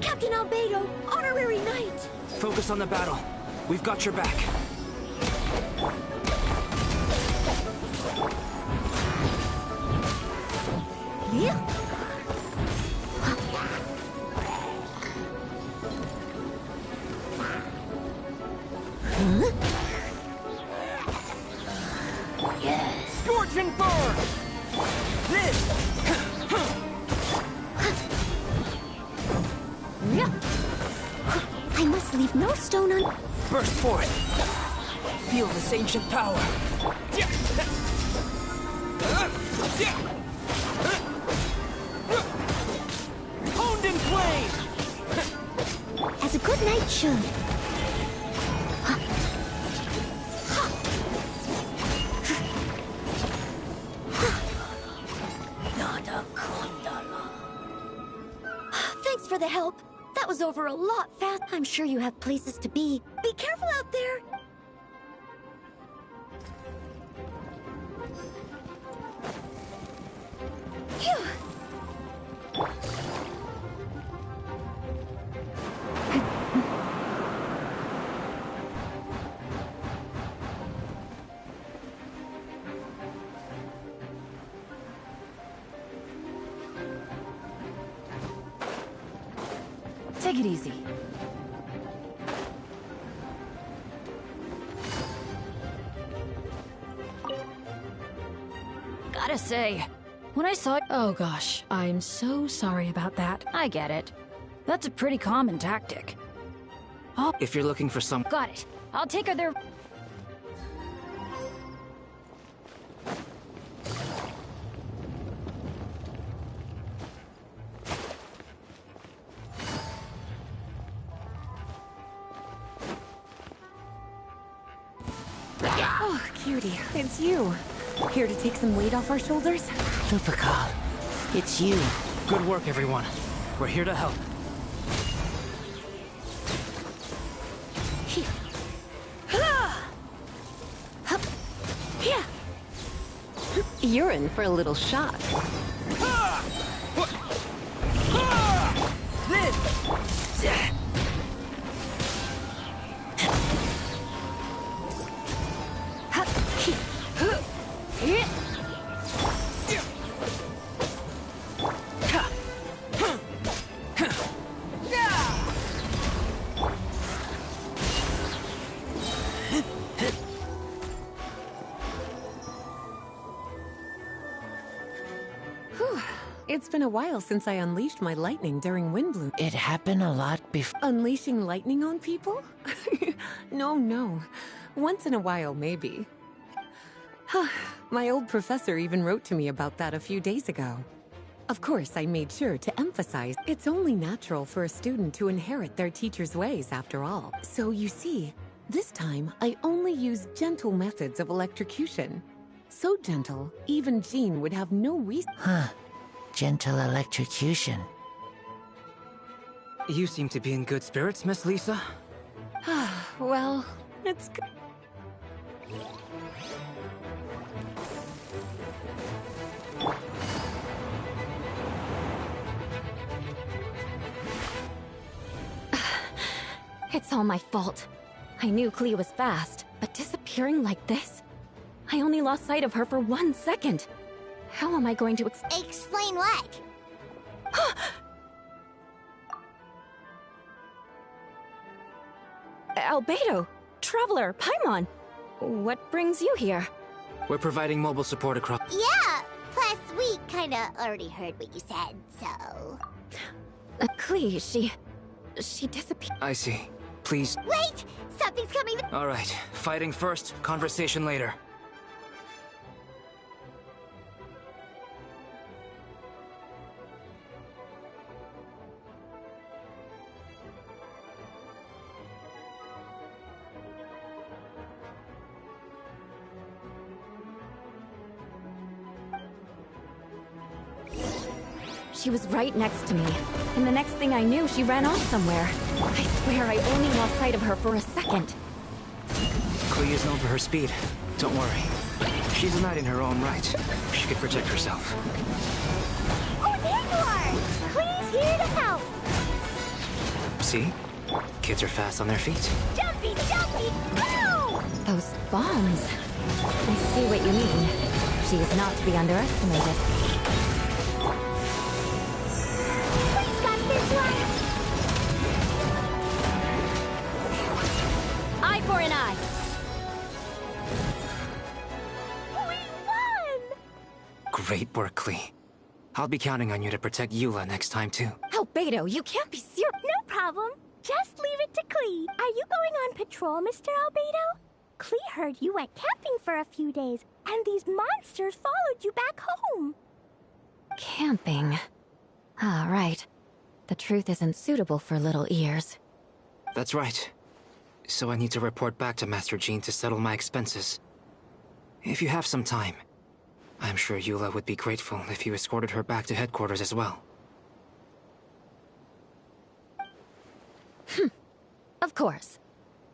Captain Albedo, honorary knight! Focus on the battle. We've got your back. Yeah. Yes. Scorching burn! This! I must leave no stone un... Burst forth! Feel this ancient power! Honed in flame! As a good knight should. Thanks for the help. That was over a lot fast. I'm sure you have places to be. Be careful out there. Phew. Take it easy. Gotta say, when I saw... Oh gosh, I'm so sorry about that. I get it. That's a pretty common tactic. Oh, If you're looking for some... got it. I'll take her there. Oh, cutie, it's you. Here to take some weight off our shoulders? Lupercal, it's you. Good work, everyone. We're here to help. You're in for a little shock. It's been a while since I unleashed my lightning during Windbloom. It happened a lot before. Unleashing lightning on people? No. Once in a while, maybe. My old professor even wrote to me about that a few days ago. Of course, I made sure to emphasize it's only natural for a student to inherit their teacher's ways, after all. So you see, this time I only used gentle methods of electrocution. So gentle, even Jean would have no reason. Huh. Gentle electrocution. You seem to be in good spirits, Miss Lisa. Well, it's good. It's all my fault. I knew Klee was fast, but disappearing like this? I only lost sight of her for 1 second. How am I going to explain what? Albedo, Traveler, Paimon. What brings you here? We're providing mobile support across... Yeah, plus we kinda already heard what you said, so... Klee, she disappeared. I see. Please... Wait! Something's coming... Alright, fighting first, conversation later. She was right next to me, and the next thing I knew, she ran off somewhere. I swear I only lost sight of her for a second. Klee is known for her speed. Don't worry. She's a knight in her own right. She could protect herself. Oh, there you are! Klee's here to help! See? Kids are fast on their feet. Jumpy, jumpy, go! Those bombs. I see what you mean. She is not to be underestimated. Eye for an eye. We won! Great work, Klee. I'll be counting on you to protect Eula next time, too. Albedo, you can't be serious. No problem. Just leave it to Klee. Are you going on patrol, Mr. Albedo? Klee heard you went camping for a few days, and these monsters followed you back home. Camping. Ah, right. The truth isn't suitable for little ears. That's right. So I need to report back to Master Jean to settle my expenses. If you have some time, I'm sure Eula would be grateful if you escorted her back to headquarters as well. Of course.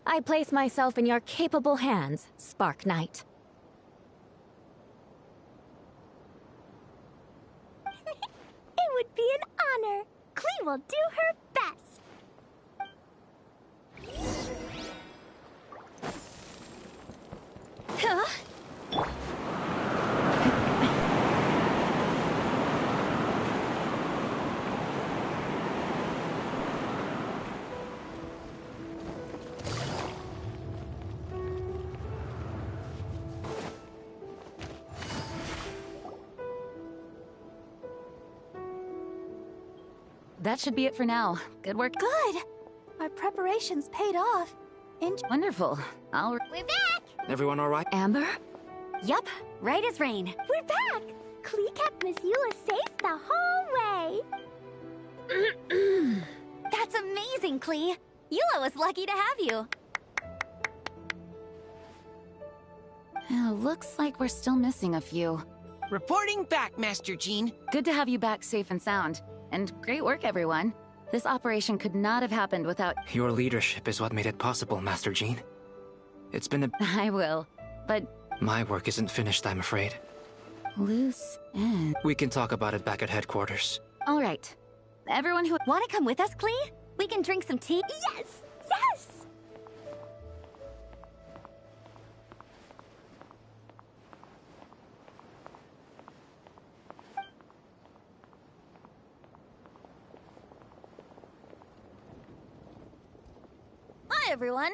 I place myself in your capable hands, Spark Knight. It would be an honor. Klee will do her best. Huh? That should be it for now. Good work. Good. Our preparations paid off. Wonderful. We're back! Everyone all right? Amber? Yup, right as rain. We're back! Klee kept Miss Eula safe the whole way. That's amazing, Klee. Eula was lucky to have you. Looks like we're still missing a few. Reporting back, Master Jean. Good to have you back safe and sound. And great work, everyone. This operation could not have happened without... Your leadership is what made it possible, Master Jean. It's been a... I will, but... My work isn't finished, I'm afraid. Loose end... We can talk about it back at headquarters. All right. Everyone who... Want to come with us, Klee? We can drink some tea? Yes! Yes! Hi, everyone.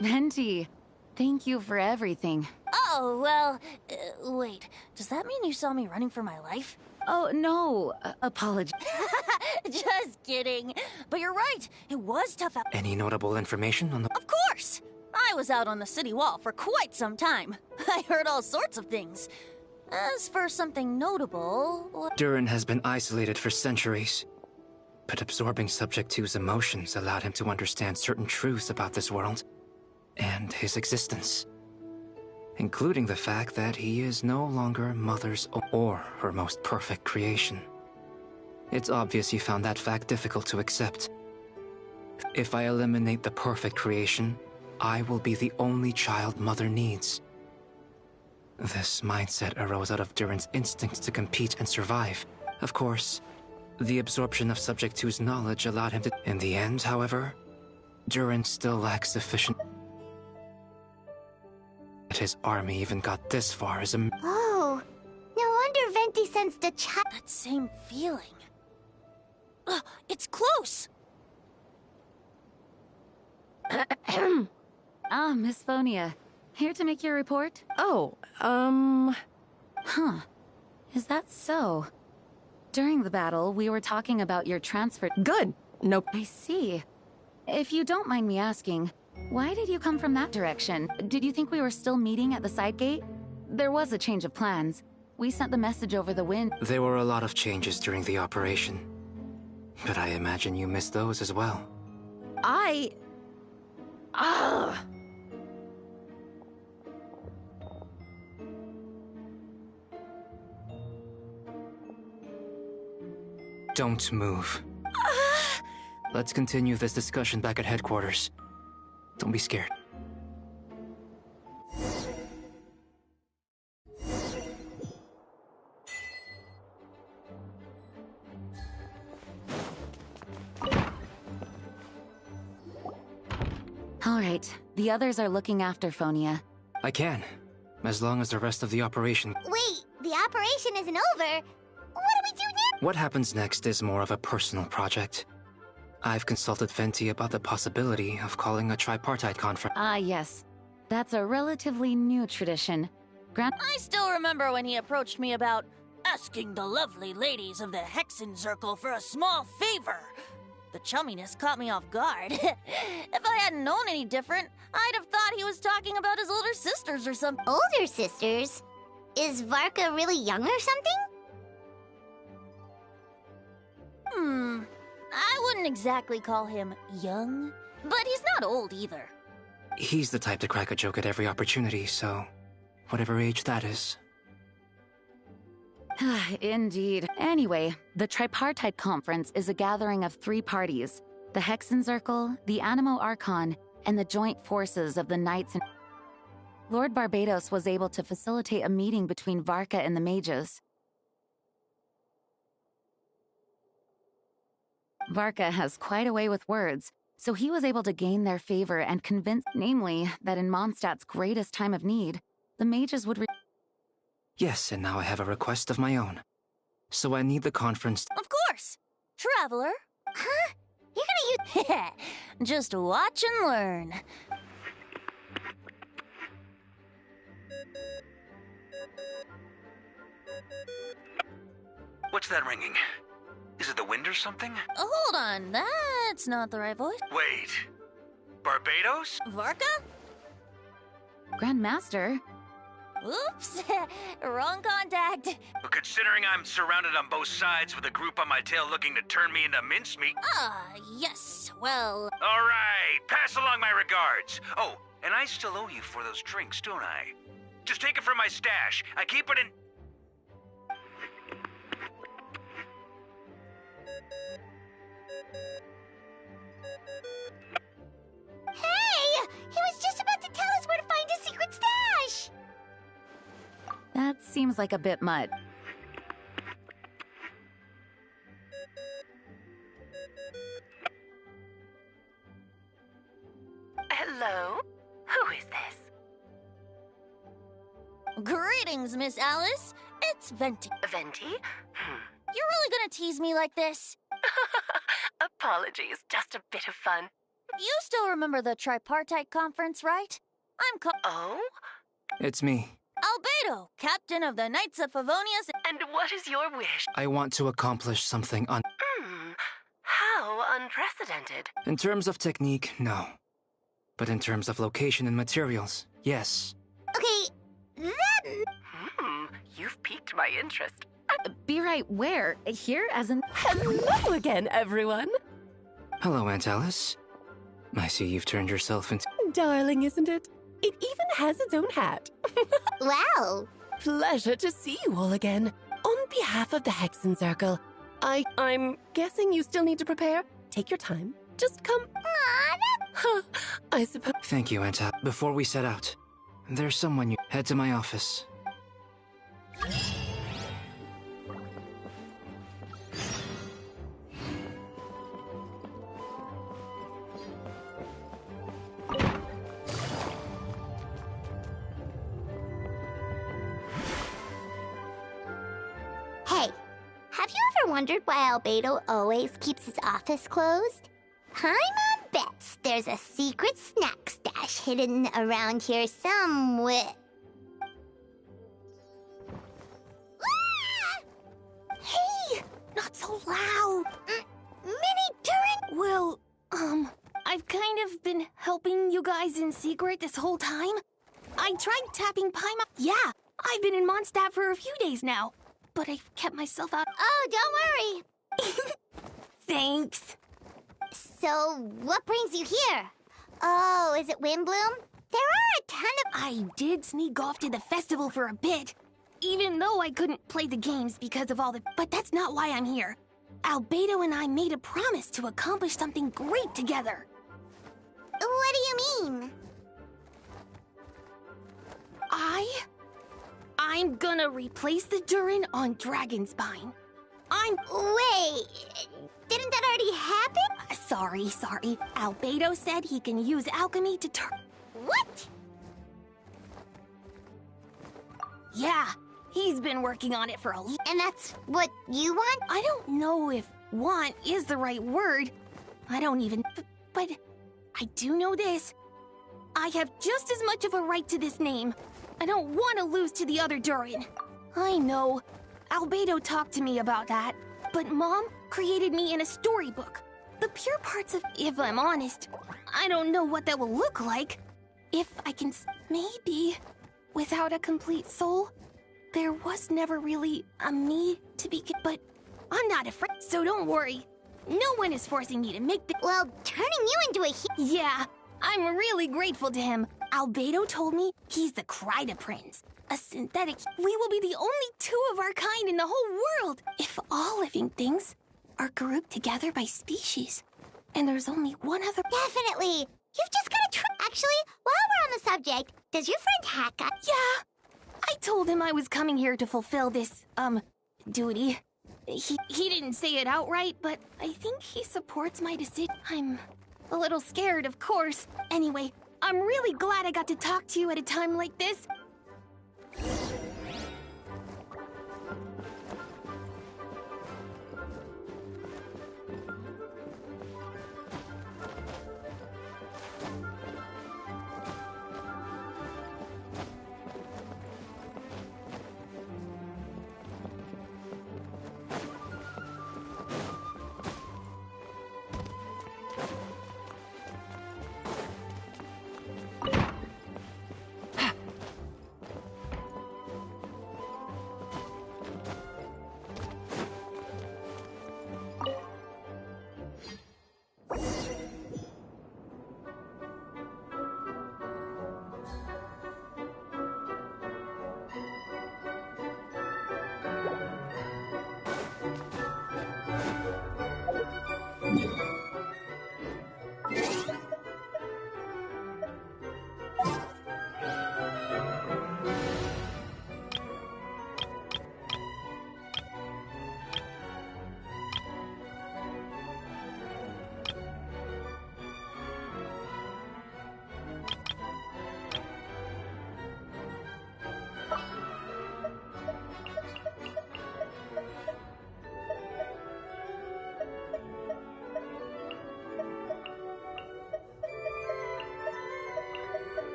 Venti, thank you for everything. Oh, well, wait. Does that mean you saw me running for my life? Oh, no. Apologies. Just kidding. But you're right. It was tough out. Any notable information on the... Of course! I was out on the city wall for quite some time. I heard all sorts of things. As for something notable... Durin has been isolated for centuries. But absorbing Subject 2's emotions allowed him to understand certain truths about this world and his existence, including the fact that he is no longer Mother's or her most perfect creation. It's obvious he found that fact difficult to accept. If I eliminate the perfect creation, I will be the only child Mother needs. This mindset arose out of Durin's instinct to compete and survive. Of course, the absorption of Subject 2's knowledge allowed him to... In the end, however, Durin still lacks sufficient... His army even got this far as a... Oh, no wonder Venti sensed a child. That same feeling. It's close! Miss Phonia. Here to make your report? Oh, Huh. Is that so? During the battle, we were talking about your transfer... Good. Nope. I see. If you don't mind me asking, why did you come from that direction? Did you think we were still meeting at the side gate? There was a change of plans. We sent the message over the wind. There were a lot of changes during the operation. But I imagine you missed those as well. Don't move. Let's continue this discussion back at headquarters. Don't be scared. All right, the others are looking after Phonia. I can, as long as the rest of the operation... Wait, the operation isn't over. What do we do now? What happens next is more of a personal project. I've consulted Venti about the possibility of calling a tripartite conference. Ah, yes. That's a relatively new tradition. I still remember when he approached me about asking the lovely ladies of the Hexen Circle for a small favor. The chumminess caught me off guard. If I hadn't known any different, I'd have thought he was talking about his older sisters or something. Older sisters? Is Varka really young or something? I wouldn't exactly call him young, but he's not old either. He's the type to crack a joke at every opportunity, so whatever age that is. Indeed. Anyway, the Tripartite Conference is a gathering of 3 parties. The Hexen Circle, the Animo Archon, and the joint forces of the Knights and... Lord Barbados was able to facilitate a meeting between Varka and the mages. Varka has quite a way with words, so he was able to gain their favor and convince, namely, that in Mondstadt's greatest time of need, the mages would... Yes, and now I have a request of my own. So I need the conference... Of course! Traveler? Huh? You're gonna use... Just watch and learn. What's that ringing? Is it the wind or something? Hold on, that's not the right voice. Wait. Barbados? Varka? Grandmaster? Oops, wrong contact. But considering I'm surrounded on both sides with a group on my tail looking to turn me into mincemeat... Yes, well... All right, pass along my regards. Oh, and I still owe you for those drinks, don't I? Just take it from my stash. I keep it in... Hey! He was just about to tell us where to find his secret stash! That seems like a bit much. Hello? Who is this? Greetings, Miss Alice. It's Venti. Venti? You're really gonna tease me like this? Apologies, just a bit of fun. You still remember the Tripartite Conference, right? Oh? It's me. Albedo, captain of the Knights of Favonius. And what is your wish? I want to accomplish something How unprecedented. In terms of technique, no. But in terms of location and materials, yes. Okay, then... You've piqued my interest. Be right where? Here, as in... Hello again, everyone. Hello, Aunt Alice. I see you've turned yourself into... Darling, isn't it? It even has its own hat. Wow. Pleasure to see you all again. On behalf of the Hexen Circle, I'm guessing you still need to prepare. Take your time. Just come. I suppose... Thank you, Aunt Alice. Before we set out, there's someone you... Head to my office. Ever wondered why Albedo always keeps his office closed? Paimon bets there's a secret snack stash hidden around here somewhere. Hey! Not so loud! Mini Durin! Well, I've kind of been helping you guys in secret this whole time. I tried tapping Paimon. Yeah, I've been in Mondstadt for a few days now, but I've kept myself out. Oh, don't worry. Thanks. So, what brings you here? Oh, is it Windbloom? There are a ton of... I did sneak off to the festival for a bit, even though I couldn't play the games because of all the... But that's not why I'm here. Albedo and I made a promise to accomplish something great together. What do you mean? I'm gonna replace the Durin on Dragonspine. Wait, didn't that already happen? Sorry. Albedo said he can use alchemy to turn... What? Yeah, he's been working on it for a... And that's what you want? I don't know if want is the right word. I don't even... But I do know this. I have just as much of a right to this name. I don't want to lose to the other Durin. I know. Albedo talked to me about that. But Mom created me in a storybook. The pure parts of... If I'm honest, I don't know what that will look like. If I can... Maybe... Without a complete soul, there was never really a me to be... But I'm not afraid, so don't worry. No one is forcing me to make the... Well, turning you into a... Yeah, I'm really grateful to him. Albedo told me he's the Kryda Prince, a synthetic. We will be the only two of our kind in the whole world if all living things are grouped together by species. And there's only one other... Definitely! You've just gotta try... Actually, while we're on the subject, does your friend Haka... Yeah, I told him I was coming here to fulfill this, duty. He didn't say it outright, but I think he supports my decision. I'm a little scared, of course. Anyway, I'm really glad I got to talk to you at a time like this.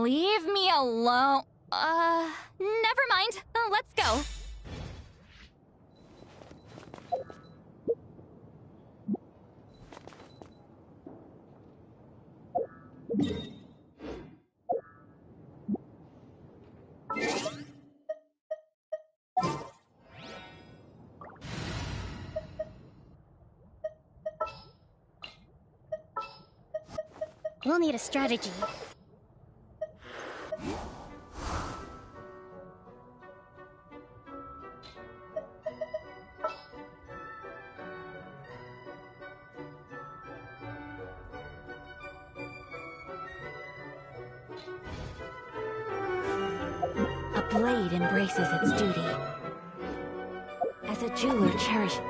Leave me alone. Never mind. Let's go. We'll need a strategy. blade embraces its duty. As a jeweler cherishes...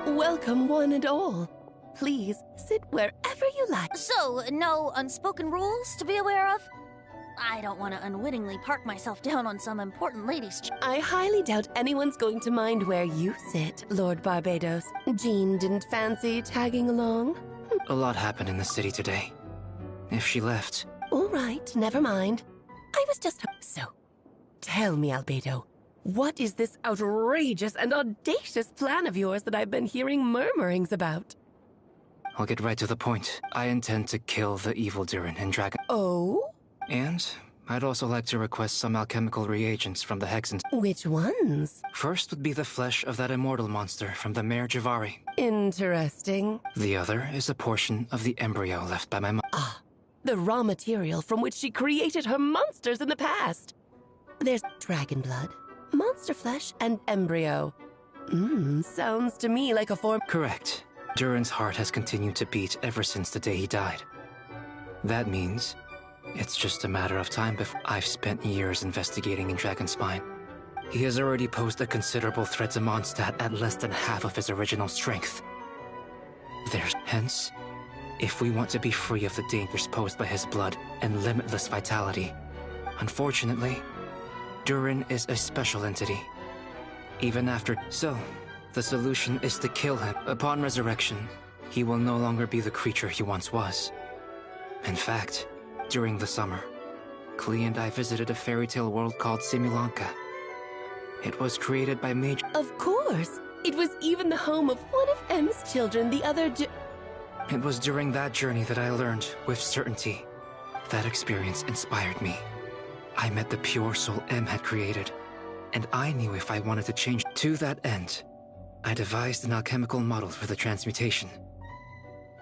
Welcome, one and all. Please sit wherever you like. So, no unspoken rules to be aware of? I don't want to unwittingly park myself down on some important lady's I highly doubt anyone's going to mind where you sit, Lord Barbados. Jean didn't fancy tagging along? A lot happened in the city today. If she left... All right, never mind. I was just... So, tell me, Albedo, what is this outrageous and audacious plan of yours that I've been hearing murmurings about? I'll get right to the point. I intend to kill the evil Durin and Dragon... Oh? And I'd also like to request some alchemical reagents from the Hexens. Which ones? First would be the flesh of that immortal monster from the Mare Javari. Interesting. The other is a portion of the embryo left by my mom. Ah, the raw material from which she created her monsters in the past. There's dragon blood, monster flesh, and embryo. Sounds to me like a form... Correct. Durin's heart has continued to beat ever since the day he died. That means it's just a matter of time before... I've spent years investigating in Dragonspine. He has already posed a considerable threat to Mondstadt at less than half of his original strength. Hence, if we want to be free of the dangers posed by his blood and limitless vitality, unfortunately, Durin is a special entity. Even after... So, the solution is to kill him. Upon resurrection, he will no longer be the creature he once was. In fact, during the summer, Klee and I visited a fairy tale world called Simulanka. It was created by Mage... Of course! It was even the home of one of M's children, the other... It was during that journey that I learned, with certainty, that experience inspired me. I met the pure soul M had created, and I knew if I wanted to change to that end, I devised an alchemical model for the transmutation.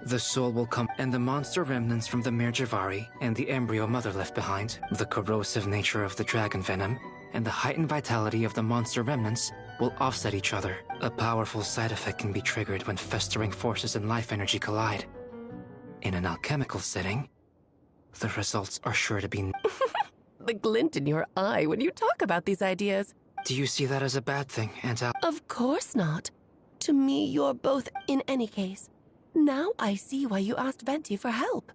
The soul will come, and the monster remnants from the Mare Javari and the embryo mother left behind, the corrosive nature of the dragon venom, and the heightened vitality of the monster remnants will offset each other. A powerful side effect can be triggered when festering forces and life energy collide. In an alchemical setting, the results are sure to be... The glint in your eye when you talk about these ideas. Do you see that as a bad thing, Aunt Al? Of course not. To me, you're both in any case. Now I see why you asked Venti for help.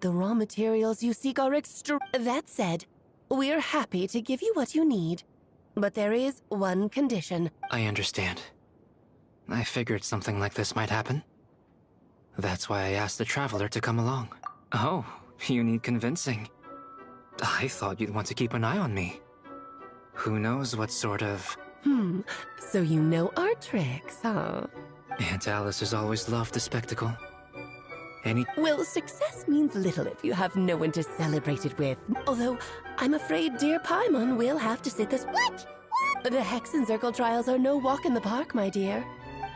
The raw materials you seek are That said, we're happy to give you what you need. But there is one condition. I understand. I figured something like this might happen. That's why I asked the Traveler to come along. Oh, you need convincing. I thought you'd want to keep an eye on me. Who knows what sort of... So you know our tricks, huh? Aunt Alice has always loved the spectacle. Well, success means little if you have no one to celebrate it with. Although, I'm afraid dear Paimon will have to sit this... What? The Hexenzirkel trials are no walk in the park, my dear.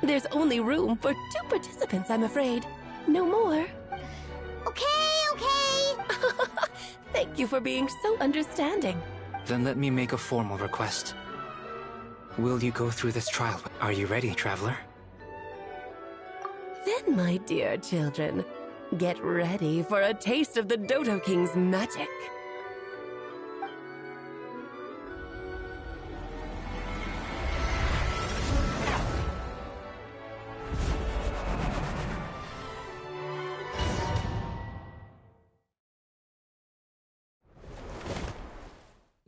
There's only room for 2 participants, I'm afraid. No more. Okay. Thank you for being so understanding. Then let me make a formal request. Will you go through this trial? Are you ready, Traveler? Then, my dear children, get ready for a taste of the Dodo King's magic.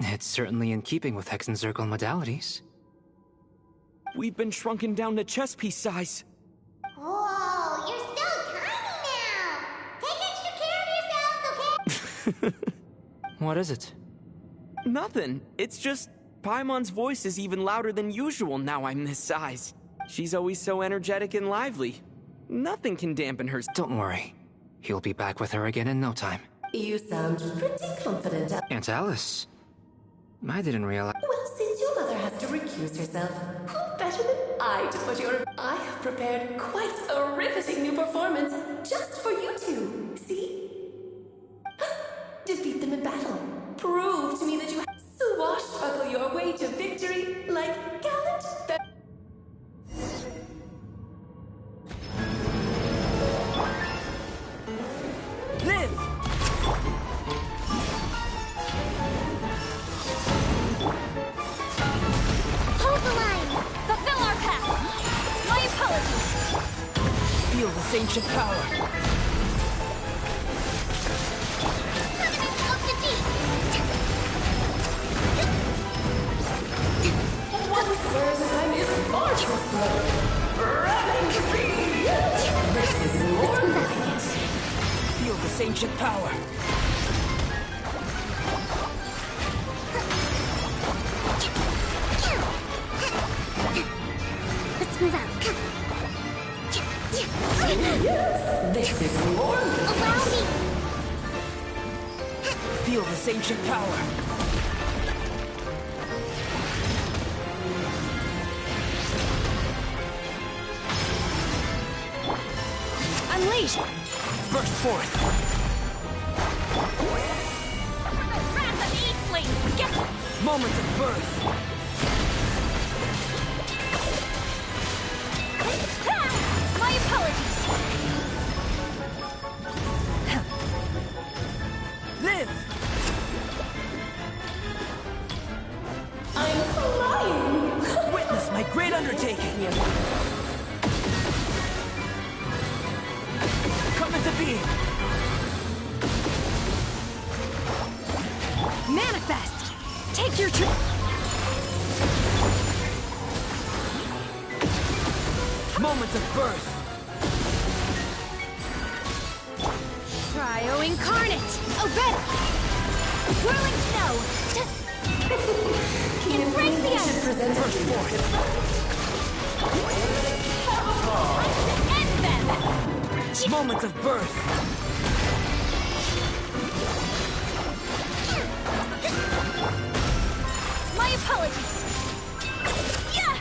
It's certainly in keeping with Hexenzirkel modalities. We've been shrunken down to chess piece size. Whoa, you're so tiny now! Take extra care of yourselves, okay? What is it? Nothing. It's just Paimon's voice is even louder than usual now I'm this size. She's always so energetic and lively. Nothing can dampen her. Don't worry. He'll be back with her again in no time. You sound pretty confident. Aunt Alice. I didn't realize. Well, since your mother has to recuse herself, who better than I to put your... I have prepared quite a riveting new performance just for you two. See? Defeat them in battle. Prove to me that you swashbuckle your way to victory like gallant... Live! Hold the line! Fulfill our path! My apologies! Feel this ancient power! Tournament of the deep! One spurs as time is far too slow. Running speed! This is more like it. Feel this ancient power! Let's move out. This is more. Allow me. Feel this ancient power! Unleash! Burst forth! Wrath of Eastling! Get... Moments of birth! My apologies! Live! I'm flying! Witness my great undertaking! Come into being! Manifest! Take your trip! Moments of birth! Cryo Incarnate! Obey! Whirling snow! Embrace the ice! Burst forth! End them! Moments of birth! My apologies! Yeah!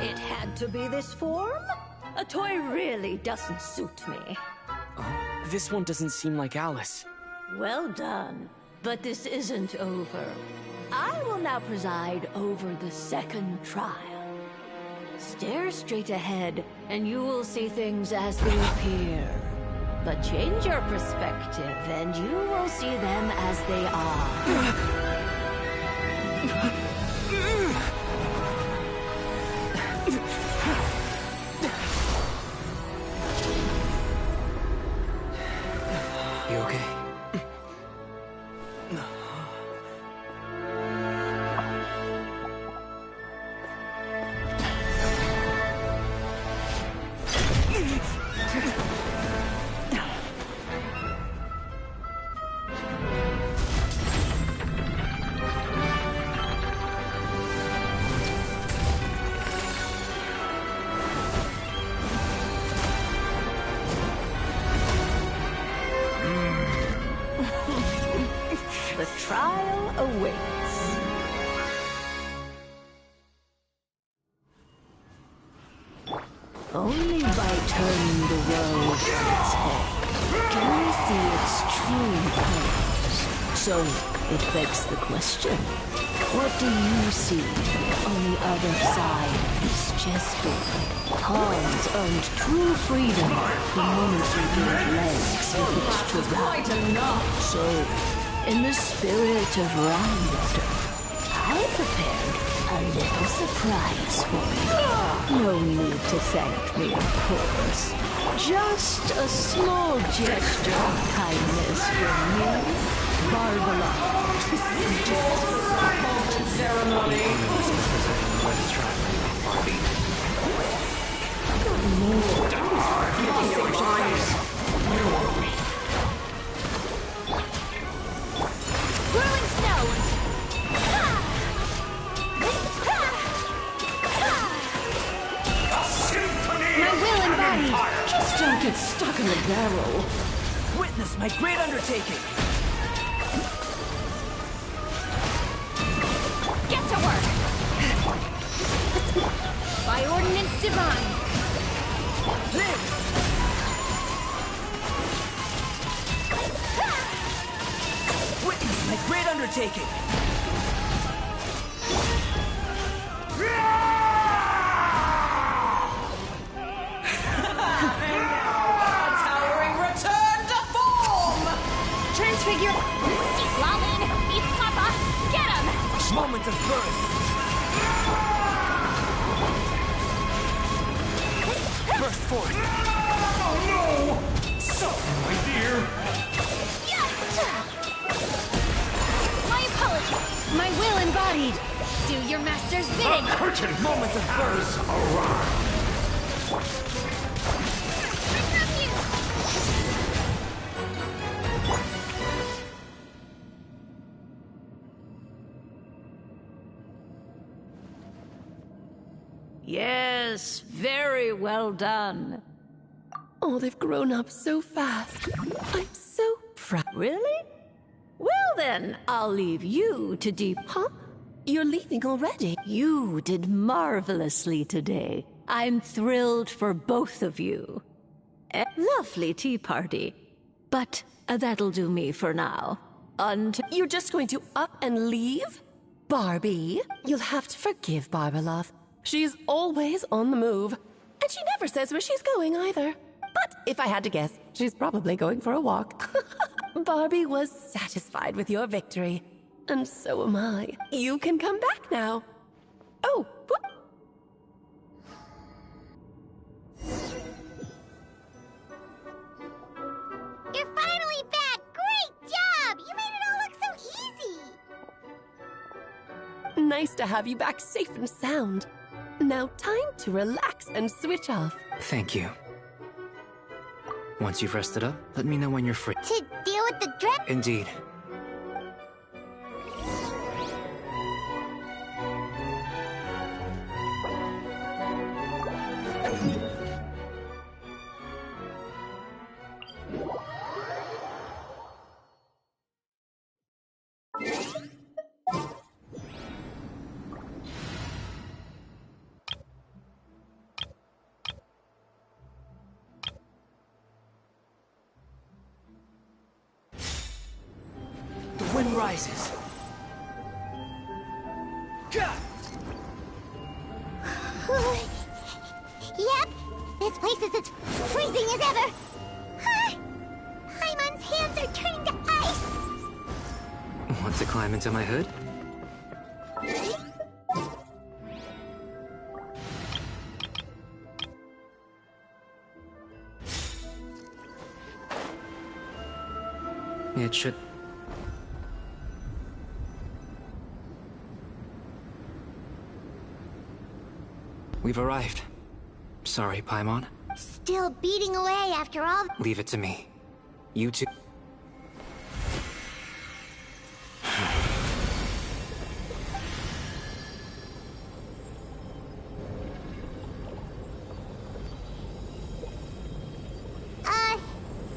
It had to be this form? A toy really doesn't suit me. This one doesn't seem like Alice. Well done. But this isn't over. I will now preside over the second trial. Stare straight ahead, and you will see things as they appear. But change your perspective, and you will see them as they are. You okay? The trial awaits. Only by turning the world on its head can we see its true colors. So, it begs the question, what do you see on the other side of this chessboard? Pawns earned true freedom the moment you gained legs with which to run. So, in the spirit of Rhymester, I prepared a little surprise for you. No need to thank me, of course. Just a small gesture of kindness from me, Barbara. Ceremony. Whirling snow! My will and body! Just don't get stuck in the barrel. Witness my great undertaking! Get to work! By ordinance divine! Live! Witness my great undertaking! Towering return to form! Transfigure! Lalin! Beast Papa! Get him! Moment of birth! Burst forth! Oh no! Sorry, my dear. My apologies! My will embodied! Do your master's bidding! The curtain moment of birth arrived. Yes, very well done. Oh, they've grown up so fast. I'm so proud. Really? Well then, I'll leave you to Huh? You're leaving already? You did marvelously today. I'm thrilled for both of you. A lovely tea party. But that'll do me for now. You're just going to up and leave? Barbie, you'll have to forgive Barbalov. She's always on the move. And she never says where she's going either. But if I had to guess, she's probably going for a walk. Barbie was satisfied with your victory. And so am I. You can come back now. Oh, whoop. You're finally back! Great job! You made it all look so easy! Nice to have you back safe and sound. Now time to relax and switch off. Thank you. Once you've rested up, let me know when you're free. To deal with the drip? Indeed. The wind rises. Yep, this place is as freezing as ever. Paimon's hands are turning to ice. Want to climb into my hood? It should... We've arrived. Sorry, Paimon. Still beating away after all. Leave it to me. You two...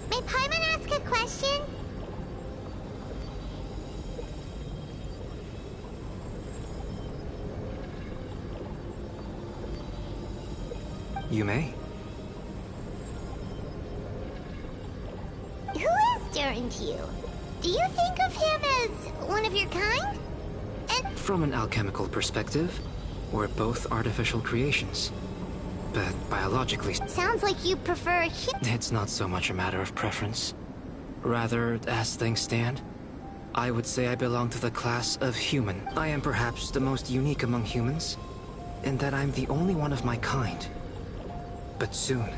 May Paimon ask a question? You may. Who is Durin to you? Do you think of him as one of your kind? And From an alchemical perspective, we're both artificial creations. But biologically... sounds like you prefer It's not so much a matter of preference. Rather, as things stand, I would say I belong to the class of human. I am perhaps the most unique among humans, in that I'm the only one of my kind. But soon,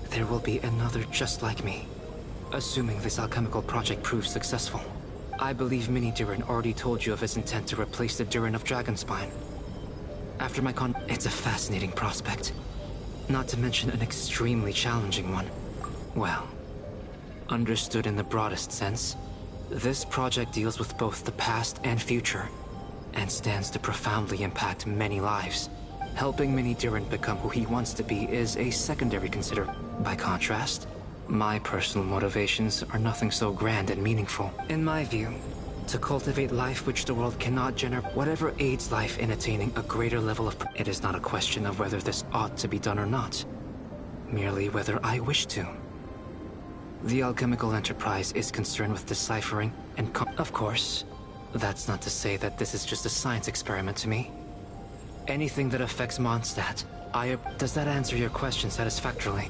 there will be another just like me. Assuming this alchemical project proves successful. I believe Mini Durin already told you of his intent to replace the Durin of Dragonspine. After my it's a fascinating prospect. not to mention an extremely challenging one. Well, understood in the broadest sense, this project deals with both the past and future, and stands to profoundly impact many lives. Helping Mini Durant become who he wants to be is a secondary consideration. By contrast, my personal motivations are nothing so grand and meaningful. In my view, to cultivate life which the world cannot generate, whatever aids life in attaining a greater level of... It is not a question of whether this ought to be done or not, merely whether I wish to. The alchemical enterprise is concerned with deciphering and... Of course, that's not to say that this is just a science experiment to me. Anything that affects Mondstadt, Does that answer your question satisfactorily?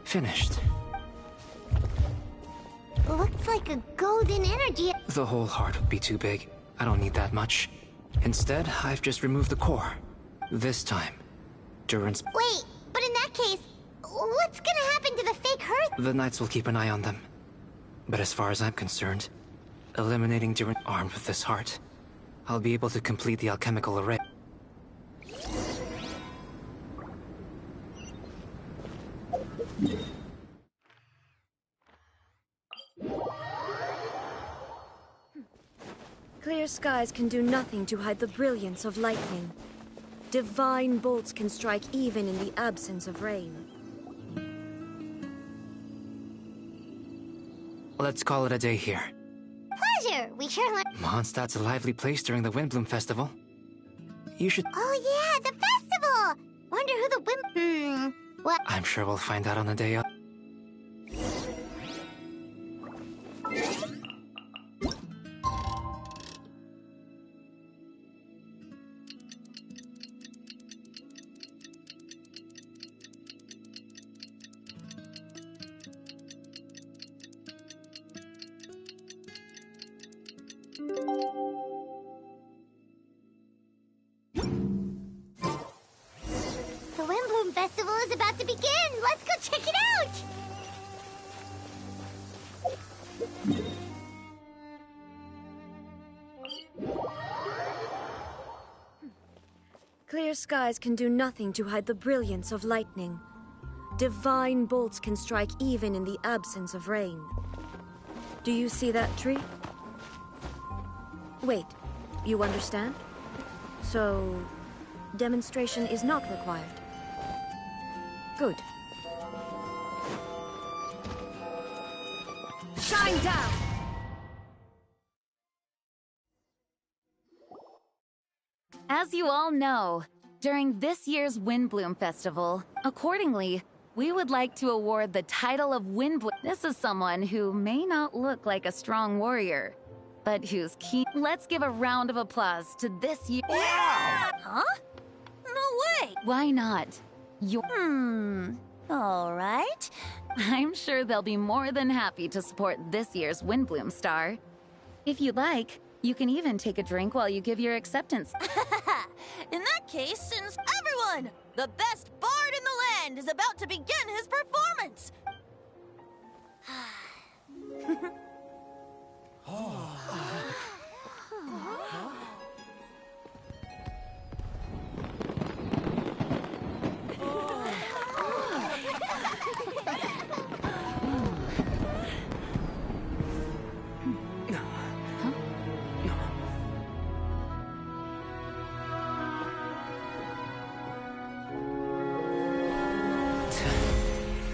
Finished. Looks like a golden energy. The whole heart would be too big. I don't need that much. Instead, I've just removed the core. This time, Durant's... Wait, but in that case, what's gonna happen to the fake hearth? The Knights will keep an eye on them. But as far as I'm concerned, eliminating Durant armed with this heart, I'll be able to complete the alchemical array. Clear skies can do nothing to hide the brilliance of lightning. Divine bolts can strike even in the absence of rain. Let's call it a day here. Pleasure! We sure like... Mondstadt's a lively place during the Windbloom Festival. You should... Oh yeah, the festival! Wonder who the what? I'm sure we'll find out on the day of. The Windbloom Festival is about to begin! Let's go check it out! Clear skies can do nothing to hide the brilliance of lightning. Divine bolts can strike even in the absence of rain. Do you see that tree? Wait, you understand? So, demonstration is not required. Good. Shine down! As you all know, during this year's Windbloom Festival, accordingly, we would like to award the title of Windbloom. This is someone who may not look like a strong warrior, but who's keen. Let's give a round of applause to this year. Yeah! Huh? No way! Why not? All right. I'm sure they'll be more than happy to support this year's Windbloom star. If you'd like, you can even take a drink while you give your acceptance. In that case, since everyone, the best bard in the land is about to begin his performance.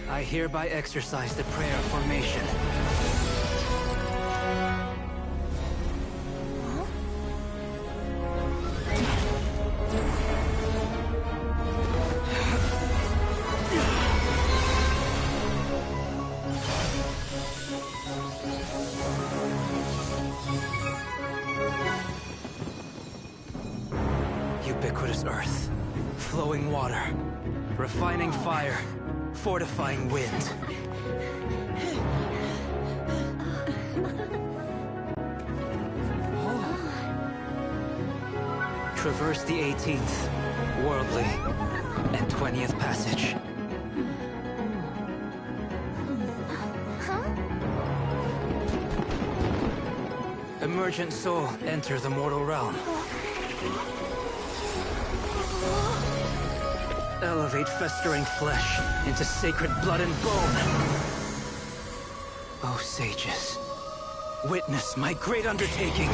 I hereby exercise the prayer of formation. Ubiquitous earth, flowing water, refining fire, fortifying wind. Traverse the 18th, worldly, and 20th passage. Emergent soul, enter the mortal realm. elevate festering flesh into sacred blood and bone. O sages, witness my great undertaking.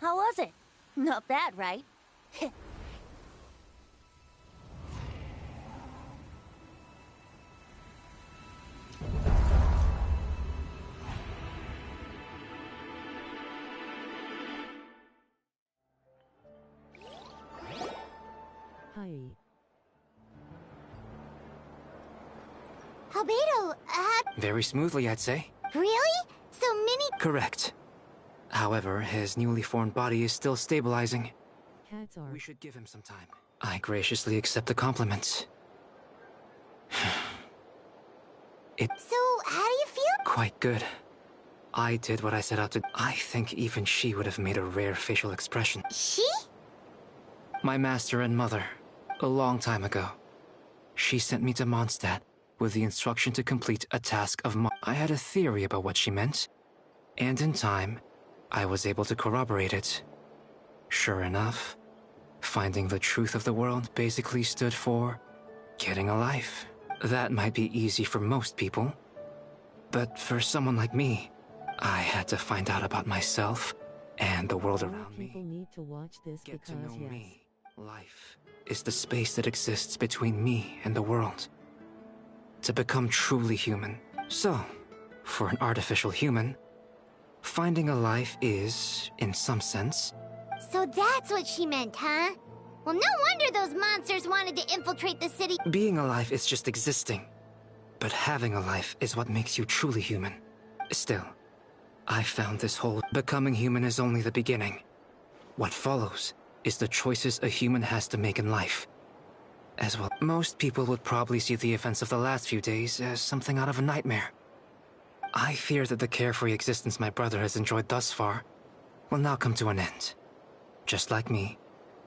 How was it? Not bad, right? Hi. Albedo, Very smoothly, I'd say. really? So Minnie... Correct. However, his newly formed body is still stabilizing. Cats are... We should give him some time. I graciously accept the compliments. So, how do you feel? Quite good. I did what I set out to. I think even she would have made a rare facial expression. She? My master and mother, a long time ago. She sent me to Mondstadt with the instruction to complete a task of I had a theory about what she meant, and in time, I was able to corroborate it. Sure enough, finding the truth of the world basically stood for getting a life. That might be easy for most people, but for someone like me, I had to find out about myself and the world around me. People need to watch this Get because, to know yes. me. Life is the space that exists between me and the world. To become truly human. So, for an artificial human, finding a life is, in some sense... So that's what she meant, huh? Well, no wonder those monsters wanted to infiltrate the city. Being alive is just existing. But having a life is what makes you truly human. Still, I found this whole... Becoming human is only the beginning. What follows is the choices a human has to make in life. As well, most people would probably see the events of the last few days as something out of a nightmare. I fear that the carefree existence my brother has enjoyed thus far will now come to an end. Just like me,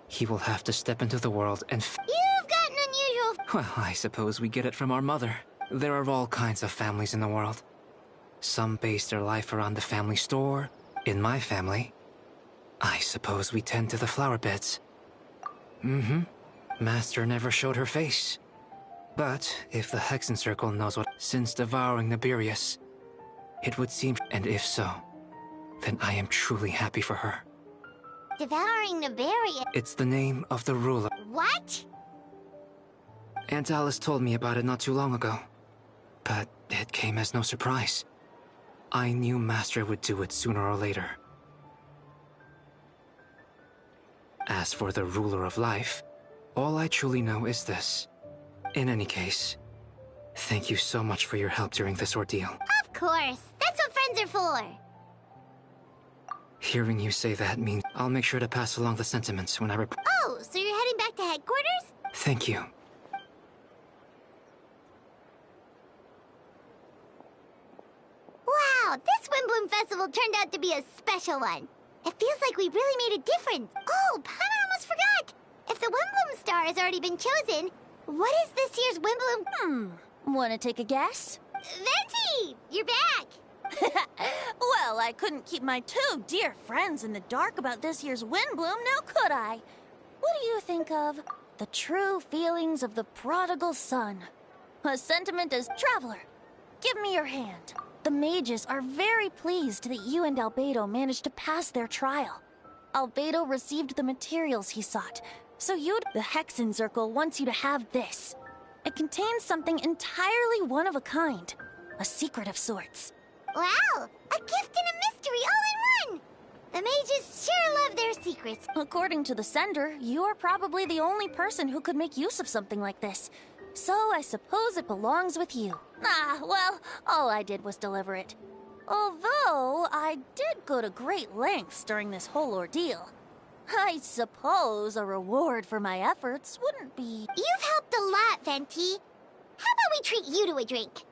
he will have to step into the world and You've got an unusual... Well, I suppose we get it from our mother. There are all kinds of families in the world. Some base their life around the family store. In my family, I suppose we tend to the flower beds. Master never showed her face. But if the Hexen Circle knows what... Since devouring Nibirius, it would seem... And if so, then I am truly happy for her. Devouring Nibirius. It's the name of the ruler. What? Aunt Alice told me about it not too long ago. But it came as no surprise. I knew Master would do it sooner or later. As for the ruler of life, all I truly know is this. In any case, thank you so much for your help during this ordeal. Of course. That's what friends are for. Hearing you say that means I'll make sure to pass along the sentiments when I Oh, so you're heading back to headquarters? Thank you. Wow, this Windbloom Festival turned out to be a special one. It feels like we really made a difference. Oh, Paimon almost forgot. If the Windbloom star has already been chosen, what is this year's Windbloom? Wanna take a guess? Venti! You're back! Well, I couldn't keep my two dear friends in the dark about this year's Windbloom, now could I? What do you think of the true feelings of the prodigal son? A sentiment as traveler. Give me your hand. The mages are very pleased that you and Albedo managed to pass their trial. Albedo received the materials he sought, so the Hexen Circle wants you to have this. It contains something entirely one of a kind. A secret of sorts. Wow! A gift and a mystery all in one! The mages sure love their secrets. According to the sender, you are probably the only person who could make use of something like this. So I suppose it belongs with you. Well, all I did was deliver it. Although, I did go to great lengths during this whole ordeal. I suppose a reward for my efforts wouldn't be... You've helped a lot, Venti. How about we treat you to a drink?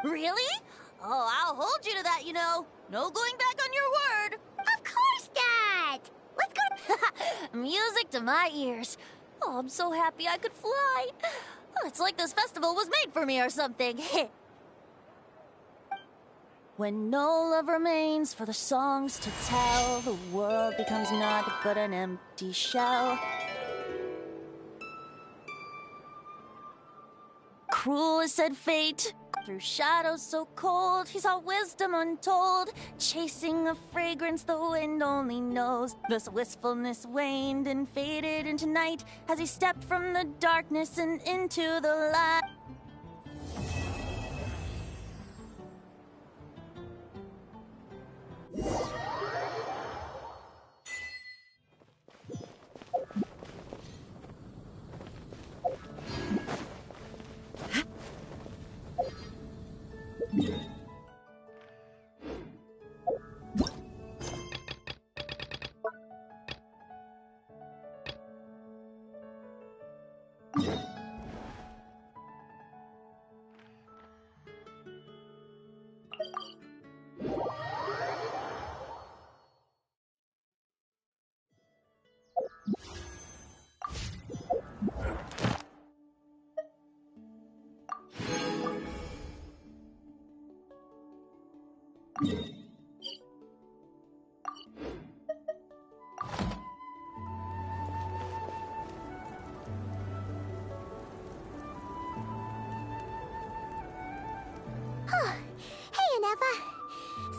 Really? Oh, I'll hold you to that, you know. No going back on your word. Of course, Dad! Let's go. Music to my ears. Oh, I'm so happy I could fly. Oh, it's like this festival was made for me or something. When no love remains for the songs to tell, the world becomes naught but an empty shell. Cruel is said fate, through shadows so cold, he saw wisdom untold, chasing a fragrance the wind only knows. Thus wistfulness waned and faded into night, as he stepped from the darkness and into the light.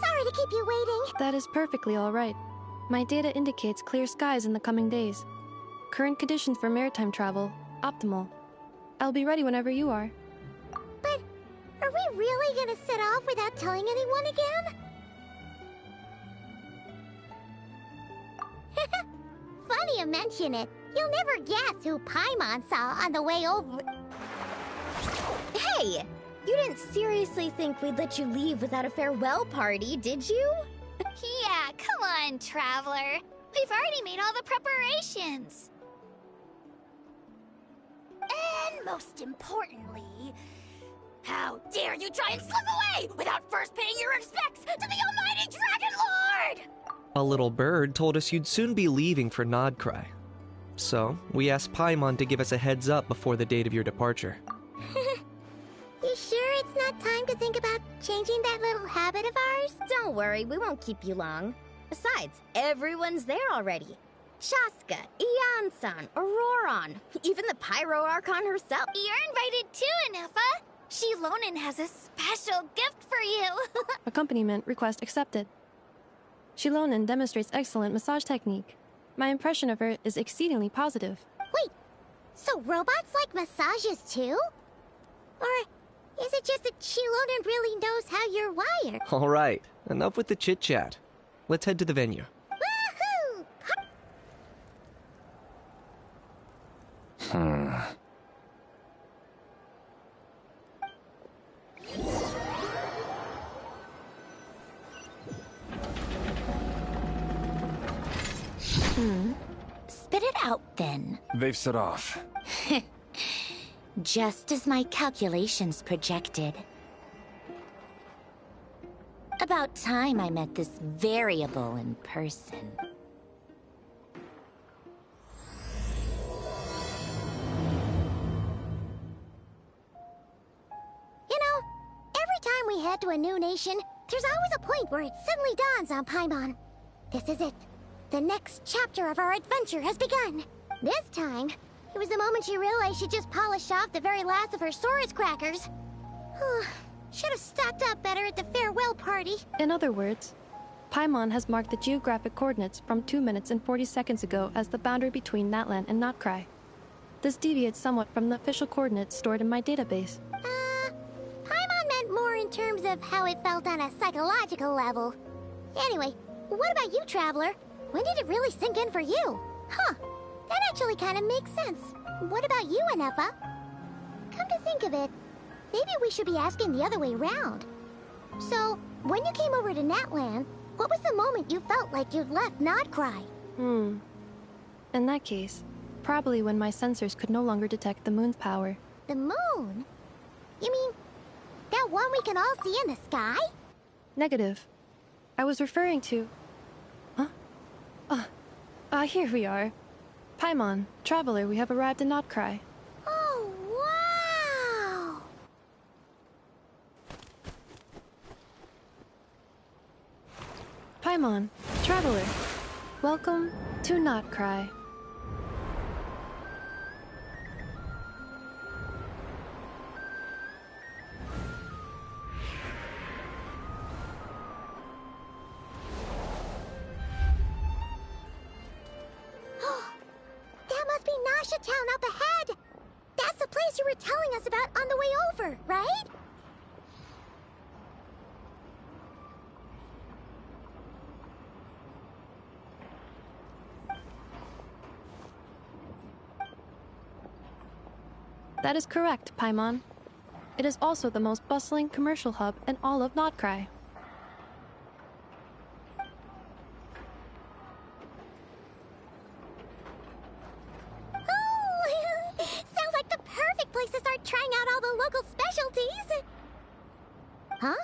Sorry to keep you waiting. That is perfectly all right. My data indicates clear skies in the coming days. Current conditions for maritime travel, optimal. I'll be ready whenever you are. But are we really gonna set off without telling anyone again? Funny you mention it. You'll never guess who Paimon saw on the way over. Hey! You didn't seriously think we'd let you leave without a farewell party, did you? Yeah, come on, Traveler. We've already made all the preparations. And most importantly, how dare you try and slip away without first paying your respects to the almighty Dragon Lord! A little bird told us you'd soon be leaving for Nodcry. So, we asked Paimon to give us a heads up before the date of your departure. You sure it's not time to think about changing that little habit of ours? Don't worry, we won't keep you long. Besides, everyone's there already. Shaska, Ian-san, Auroron, even the Pyro Archon herself. You're invited too, Anefa. Shilonen has a special gift for you. Accompaniment request accepted. Shilonen demonstrates excellent massage technique. My impression of her is exceedingly positive. Wait, so robots like massages too? Or is it just that Shilonen really knows how you're wired? Alright, enough with the chit-chat. Let's head to the venue. Woohoo! Spit it out, then. They've set off. Just as my calculations projected. About time I met this variable in person. You know, every time we head to a new nation, there's always a point where it suddenly dawns on Paimon. This is it. The next chapter of our adventure has begun. This time, it was the moment she realized she just polished off the very last of her Saurus crackers. Should have stocked up better at the farewell party. In other words, Paimon has marked the geographic coordinates from 2 minutes and 40 seconds ago as the boundary between Natlan and Notcry. This deviates somewhat from the official coordinates stored in my database. Paimon meant more in terms of how it felt on a psychological level. Anyway, what about you, Traveler? When did it really sink in for you? Huh, that actually kind of makes sense. What about you, Anefa? Come to think of it, maybe we should be asking the other way round. So, when you came over to Natlan, what was the moment you felt like you'd left Nodcry? In that case, probably when my sensors could no longer detect the moon's power. The moon? You mean That one we can all see in the sky? Negative. I was referring to... Huh? Here we are. Paimon, Traveler, we have arrived in Notcry. Oh, wow! Paimon, Traveler, welcome to Notcry. That must be Nasha Town up ahead! That's the place you were telling us about on the way over, right? That is correct, Paimon. It is also the most bustling commercial hub in all of Notcry. Oh, sounds like the perfect place to start trying out all the local specialties. Huh?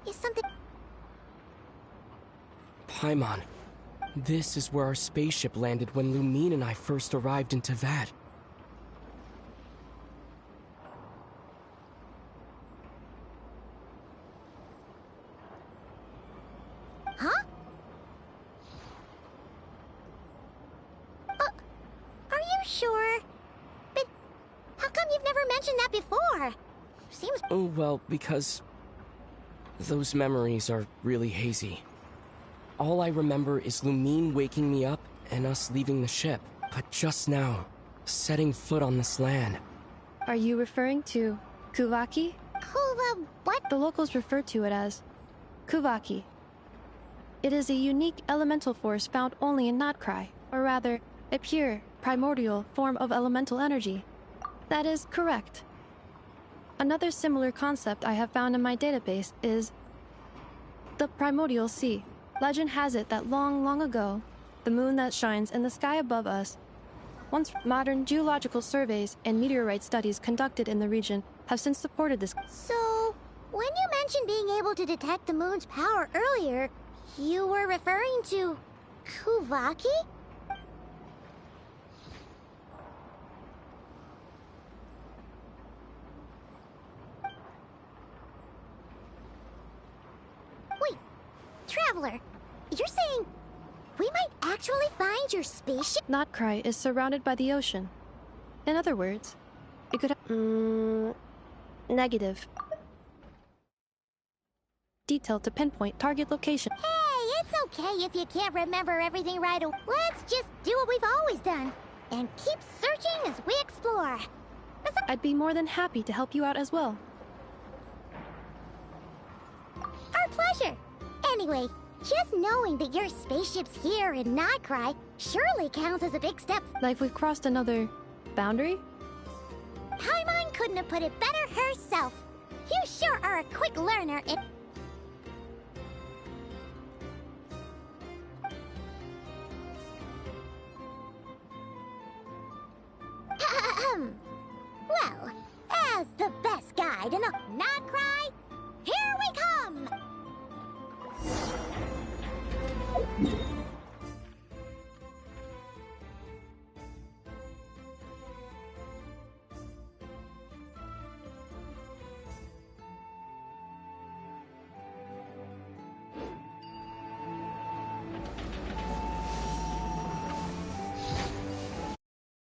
Is something... Paimon, this is where our spaceship landed when Lumine and I first arrived in Teyvat. Huh? Are you sure? But how come you've never mentioned that before? Seems... Oh, well, because those memories are really hazy. All I remember is Lumine waking me up and us leaving the ship. But just now, setting foot on this land. Are you referring to Kuvaki? What? The locals refer to it as Kuvaki. It is a unique elemental force found only in Notcry, or rather, a pure, primordial form of elemental energy. That is correct. Another similar concept I have found in my database is the primordial sea. Legend has it that long, long ago, the moon that shines in the sky above us, once modern geological surveys and meteorite studies conducted in the region have since supported this. So, when you mentioned being able to detect the moon's power earlier, you were referring to Kuvaki? Wait, Traveler, you're saying we might actually find your spaceship? Notcry is surrounded by the ocean. In other words, it could negative. Detailed to pinpoint target location. Hey, it's okay if you can't remember everything right away. Let's just do what we've always done and keep searching as we explore. I'd be more than happy to help you out as well. Our pleasure. Anyway, just knowing that your spaceship's here in Notcry surely counts as a big step. Like we've crossed another boundary? Paimon couldn't have put it better herself. You sure are a quick learner. Well, as the best guide in Notcry, here we come!